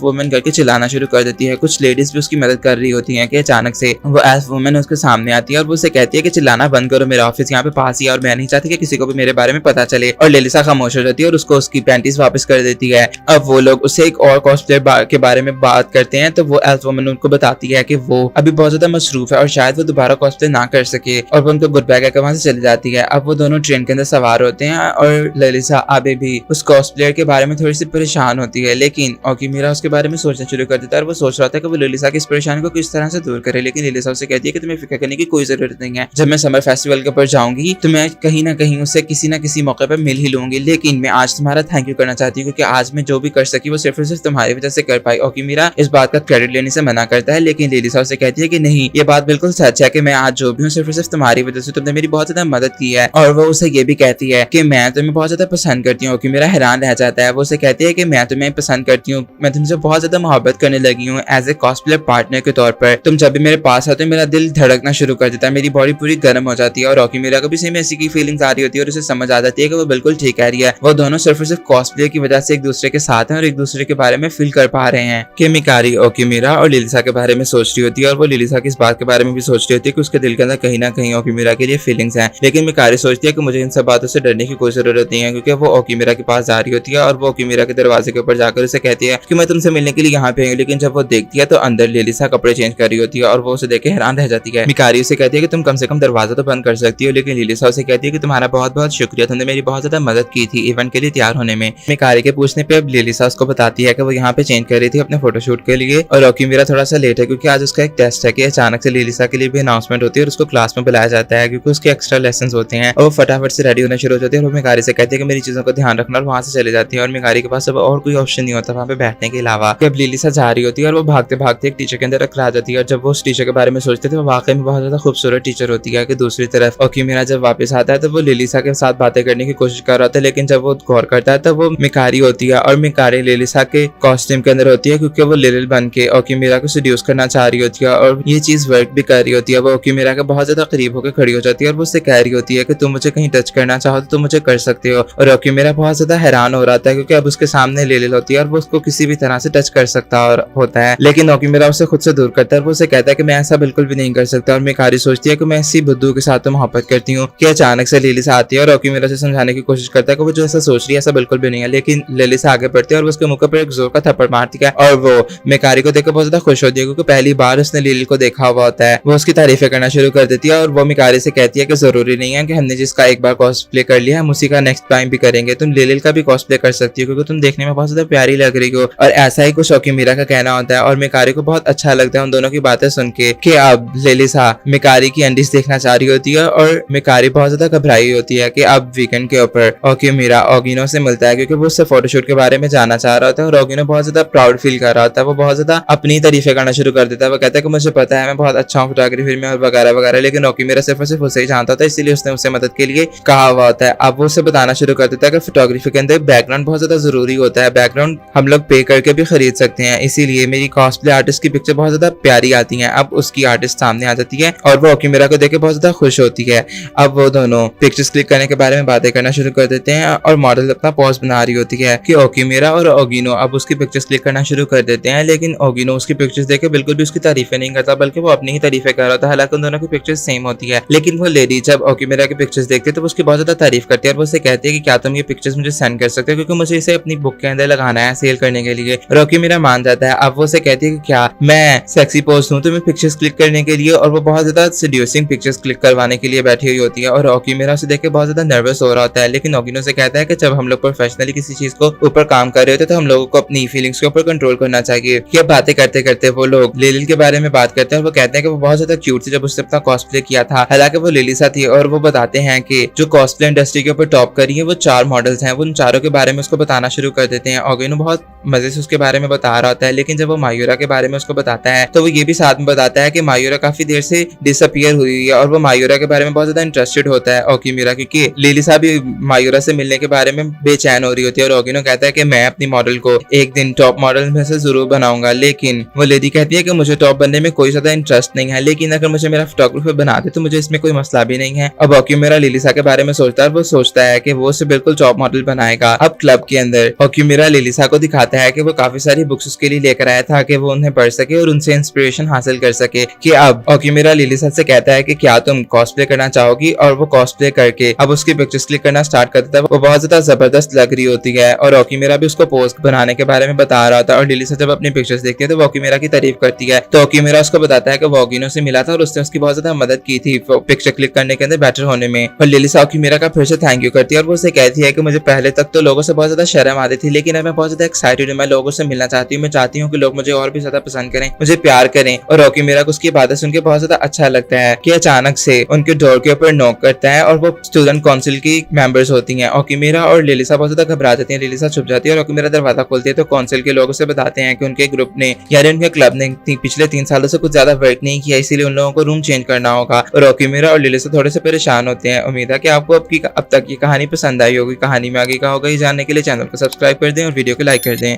वुमन करके चिल्लाना शुरू कर देती है। कुछ लेडीज भी उसकी मदद कर रही होती हैं कि अचानक से वो एल्फ वुमन उसके सामने आती है और वो उसे कहती है कि चिल्लाना बंद करो, मेरा ऑफिस यहाँ पे पास ही है और मैं नहीं चाहती कि किसी को भी मेरे बारे में पता चले। और लिलिसा खामोश हो जाती है और उसको उसकी पैंटीज वापस कर देती है। अब वो लोग उसे एक और कॉस्प्ले के बारे में बात करते हैं तो वो एल्फ वुमन उनको बताती है कि वो अभी बहुत ज्यादा मसरूफ है और शायद वो दोबारा कॉस्प्ले ना कर सके, और वो उनको गुड बाय कहकर वहां से चली जाती है। अब वो दोनों ट्रेन के अंदर सवार होते हैं और लिलिसा अभी भी उस कॉस्प्लेयर के बारे में थोड़ी सी परेशान होती है, लेकिन ओकीमिरा उसके बारे में सोचना शुरू कर देता है। और वो सोच रहा था कि वो लिलिसा की इस परेशानी को किस तरह से दूर करे, लेकिन लिलिसा उसे कहती है कि तुम्हें फिक्र करने की कोई जरूरत नहीं है। जब मैं समर फेस्टिवल के ऊपर जाऊंगी तो मैं कहीं ना कहीं उससे किसी ना किसी मौके पर मिल ही लूंगी, लेकिन मैं आज तुम्हारा थैंक यू करना चाहती हूँ क्योंकि आज मैं जो भी कर सकी वो सिर्फ और सिर्फ तुम्हारी वजह से कर पाई। ओकीमिरा इस बात का क्रेडिट लेने से मना करता है, लेकिन लिलिसा उसे कहती है कि नहीं, ये बात बिल्कुल सच है कि मैं आज जो भी हूँ सिर्फ और सिर्फ तुम्हारी वजह से, तुमने मेरी बहुत ज्यादा मदद की है। और वो उसे ये भी कहती है कि मैं तुम्हें बहुत ज्यादा पसंद करती हूँ। ओकीमिरा हैरान रह जाता है। वो उसे कहती है कि मैं तुम्हें पसंद करती हूँ, मैं तुमसे बहुत ज्यादा मोहब्बत करने लगी हूँ एज ए कॉस्प्लेयर पार्टनर के तौर पर। तुम जब भी मेरे पास आते हो मेरा दिल धड़कना शुरू कर देता है, मेरी बॉडी पूरी गर्म हो जाती है। और ओकीमिरा को भी सेम ऐसी की फीलिंग्स आ रही होती है और उसे समझ आ जाती है कि वो बिल्कुल ठीक कह रही है। वो दोनों सिर्फ और सिर्फ कॉस्प्ले की वजह से एक दूसरे के साथ हैं और एक दूसरे के बारे में फील कर पा रहे हैं। कि मिकारी ओकीमिरा और लिलिसा के बारे में सोच रही होती है और वो लिलिसा की इस बात के बारे में भी सोच रही होती है कि उसके दिल के अंदर कहीं ना कहीं ओकीमिरा के लिए फीलिंग्स हैं। लेकिन मिकारी सोचती है कि मुझे इन सब बातों से डरने की कोई जरूरत नहीं है, क्योंकि वो ओकीमिरा के पास जा रही होती है और वो ओकीमिरा के दरवाजे के ऊपर जाकर उसे कहती है कि मैं तुमसे मिलने के लिए यहाँ पे आई हूँ। लेकिन जब वो देखती है तो अंदर लिलिसा कपड़े चेंज कर रही होती है और वो उसे देख के हैरान रह जाती है। मिकारी उसे कहती है कि तुम कम से कम दरवाजा तो बंद कर सकती हो, लेकिन लिलिसा उसे कहती है कि तुम्हारा बहुत बहुत शुक्रिया, तुमने मेरी बहुत ज्यादा मदद की थी इवेंट के लिए तैयार होने में। मिकारी के पूछने पे अब लिलिसा उसको बताती है कि वो यहाँ पे चेंज कर रही थी अपने फोटोशूट के लिए और ओकीमिरा थोड़ा सा लेट है क्योंकि आज उसका एक टेस्ट है। कि अचानक से लिलिसा के लिए भी अनाउंसमेंट होती है और उसको क्लास में बुलाया जाता है क्योंकि उसके एक्स्ट्रा लेसन होते हैं और वो फटाफट से रेडी होना शुरू हो जाती है और वो मिकारी से कहती है कि मेरी चीजों का ध्यान रखना, और वहां से चले जाती है। और मिकारी के पास अब और कोई ऑप्शन नहीं होता वहाँ पे बैठने के अलावा। अब लिलिसा जा रही होती है और वो भागते भागते एक टीचर के अंदर रख जाती है और जब वो उस टीचर के बारे में सोचते थे वो वाकई में बहुत ज्यादा खूबसूरत टीचर होती है। कि दूसरी तरफ ओकीमिरा जब वापस आता है तो वो लिलिसा के साथ बातें करने की कोशिश कर रहा था, लेकिन जब वो गौर करता है तो वो मिकारी होती है और मिकारी लिलिसा के कॉस्ट्यूम के अंदर होती है क्योंकि वो लिलिल बन के ओकीमिरा को सेड्यूस करना चाह रही होती है और ये चीज वर्क भी कर रही होती है। वो ओकीमिरा के बहुत ज्यादा करीब होकर खड़ी हो जाती है और वो उससे कह रही होती है कि तुम मुझे कहीं टच करना चाहो तो तुम मुझे कर सकते हो। और ओकीमिरा बहुत ज्यादा हैरान हो रहा था क्योंकि अब उसके सामने लिलिल होती है और वो उसको किसी भी तरह से टच कर सकता और होता है, लेकिन ओकीमिरा उसे खुद से दूर करता है और वो उसे कहता है कि मैं ऐसा बिल्कुल भी नहीं कर सकता। और मिकारी सोचती है कि मैं इसी बुद्धू के साथ तो मोहब्बत करती हूँ। कि अचानक से लिलिसा आती है और ओकीमिरा से समझाने की कोशिश करता है कि वो जो ऐसा सोच रही है ऐसा बिल्कुल भी नहीं है, लेकिन लिलिसा आगे बढ़ती है और उसके मुंह पर एक जोर का थप्पड़ मारती है और वो मिकारी को देखकर बहुत ज्यादा खुश होती है क्योंकि पहली बार उसने लिलिल को देखा हुआ होता है। वो उसकी तारीफें करना शुरू कर देती है और वो मिकारी से कहती है कि जरूरी नहीं है कि हमने जिसका एक बार कॉस्प्ले कर लिया हम उसी का नेक्स्ट टाइम भी करेंगे, तुम लिलिल का भी कॉस्प्ले कर सकती हो क्योंकि तुम देखने में बहुत ज्यादा प्यारी लग रही हो। और ऐसा ही कुछ ओकीमिरा का कहना होता है और मिकारी को बहुत अच्छा लगता है उन दोनों की बातें सुन के। कि अब लिलिसा मिकारी की अंडीज देखना चाह रही होती है और मिकारी बहुत ज्यादा घबराई होती है कि अब वीकेंड के ऊपर ओकीमिरा ओगिनो से मिलता है क्योंकि वो उससे फोटोशूट के बारे में जानना चाह रहा होता है और ओगिनो बहुत ज्यादा प्राउड फील कर रहा होता है। वो बहुत ज्यादा अपनी तारीफें करना शुरू कर देता है। वो कहता है कि मुझे पता है मैं बहुत अच्छा हूँ फोटोग्राफी में और वगैरह वगैरह, लेकिन ओकीमेरा सिर्फ और सिर्फ उसे ही जानता था, इसीलिए उसने उससे मदद के लिए कहा हुआ होता है। अब वो उसे बताना शुरू कर देता है कि फोटोग्राफी के अंदर बैकग्राउंड बहुत ज्यादा जरूरी होता है, बैकग्राउंड हम लोग पे करके भी खरीद सकते हैं, इसीलिए मेरी कॉस्प्ले आर्टिस्ट की पिक्चर बहुत ज्यादा प्यारी आती है। अब उसकी आर्टिस्ट सामने आ जाती है और वो ओकीमेरा को देख के बहुत ज्यादा खुश होती है। अब वो दोनों पिक्चर्स क्लिक करने के बारे में बातें करना शुरू कर देते हैं और मॉडल अपना पोज बना रही होती है कि ओकीमेरा और ओगिनो अब उसकी पिक्चर्स क्लिक करना शुरू कर देते हैं। लेकिन ओगिनो उसकी पिक्चर्स देख के बिल्कुल भी उसकी तारीफें नहीं करता, बल्कि वो अपनी ही तारीफें कर रहा था। हालांकि उन दोनों की पिक्चर्स सेम होती है, लेकिन वो लेडी जब ओकीमेरा की पिक्चर्स देखती है तो वो उसकी बहुत ज्यादा तारीफ करती है और वो उससे कहती है कि क्या तुम ये पिक्चर्स मुझे सेंड कर सकते हो, क्योंकि मुझे इसे अपनी बुक के अंदर लगाना है सेल करने के लिए। और ओकीमेरा मान जाता है। अब वो उसे कहती है कि क्या मैं सेक्सी पोस्ट हूँ तुम्हें पिक्चर्स क्लिक करने के लिए, और वो बहुत ज्यादा सेड्यूसिंग पिक्चर्स क्लिक करवाने के लिए बैठी हुई होती है। और ओकीमेरा उसे देख के बहुत ज्यादा नर्वस हो रहा होता है, लेकिन ओगिनो से कहता है कि जब हम लोग प्रोफेशनली किसी चीज को ऊपर काम कर रहे होते तो हम लोगों को अपनी फीलिंग्स के ऊपर कंट्रोल करना चाहिए। ये बातें करते करते वो लोग लिलिल के बारे में बात करते हैं और वो कहते हैं कि वो बहुत ज्यादा क्यूट थी जब उसने अपना कॉस्प्ले किया था। हालांकि वो लिलिसा थी और वो बताते हैं कि जो कॉस्प्ले इंडस्ट्री के ऊपर टॉप करी है वो 4 मॉडल्स हैं। वो उन चारों के बारे में उसको बताना शुरू कर देते हैं। ओगिनो बहुत मजे से उसके बारे में बता रहा होता है, लेकिन जब वो मायूरा के बारे में उसको बताता है तो वो ये भी साथ में बताता है कि मायूरा काफी देर से डिसअपियर हुई है और वो मायूरा के बारे में बहुत ज्यादा इंटरेस्टेड होता है ओकीमेरा, क्योंकि लिलिसा भी मायूरा से मिलने के बारे में बेचैन हो रही होती है। और ओगिनो कहता है कि मैं अपनी मॉडल को एक दिन टॉप मॉडल में से जरूर बनाऊंगा, लेकिन वो लेडी कहती है कि मुझे टॉप बनने में कोई ज्यादा इंटरेस्ट नहीं है, लेकिन अगर मुझे मेरा फोटोग्राफर बना दे तो मुझे इसमें कोई मसला भी नहीं है। अब ओकीमेरा लिलिसा के बारे में सोचता है और वो सोचता है कि वो उसे बिल्कुल टॉप मॉडल बनाएगा। अब क्लब के अंदर ओकीमेरा लिलिसा को दिखाता है कि वो काफी सारी बुक्स उसके लिए लेकर आया था कि वो उन्हें पढ़ सके और उनसे इंस्पिरेशन हासिल कर सके। कि अब ओकीमेरा लिलिसा से कहता है कि क्या तुम कॉस्प्ले करना चाहोगी, और वो कॉस्प्ले करके अब उसकी पिक्चर्स क्लिक करना स्टार्ट कर देता है। वो बहुत ज्यादा जबरदस्त लग रही होती है और ओकीमेरा भी उसको पोज बनाने के बारे में बता रहा था। और लिलिसा जब अपनी पिक्चर्स देखती है तो वो ओकीमेरा की तारीफ करती है। तो ओकीमेरा उसको बताता है कि वो ओगिनो से मिला था और उसने उसकी बहुत ज्यादा मदद की थी पिक्चर क्लिक करने के अंदर बेटर होने में। और लिलिसा ओकीमेरा का फिर से थैंक यू करती है और वो उसे कहती है कि मुझे पहले तक तो लोगों से बहुत ज्यादा शर्म आती थी, लेकिन अब मैं बहुत ज्यादा एक्साइटेड हूँ, मैं लोगों से मिलना चाहती हूँ, मैं चाहती हूँ कि लोग मुझे और भी ज्यादा पसंद करें, मुझे प्यार करें। और ओकीमेरा को उसकी बातें सुन के बहुत ज्यादा अच्छा लगता है कि अचानक से उनके डोर के ऊपर नॉक करता है और वो स्टूडेंट काउंसिल की मेंबर्स होती हैं। ओकीमेरा और लिलिसा बहुत ज्यादा घबरा जाती हैं। लिलिसा छुप जाती है और ओकीमेरा दरवाजा खोलती है तो काउंसिल के लोगों से बताते हैं कि उनके ग्रुप ने यानी उनके क्लब ने पिछले 3 सालों से कुछ ज्यादा वर्क नहीं किया, इसीलिए उन लोगों को रूम चेंज करना होगा। और ओकीमेरा और लिलिसा थोड़े से परेशान होते हैं। उम्मीद है कि आपको अब तक ये कहानी पसंद आई होगी। कहानी में आगे का होगा ये जानने के लिए चैनल को सब्सक्राइब कर दें और वीडियो को लाइक कर दें।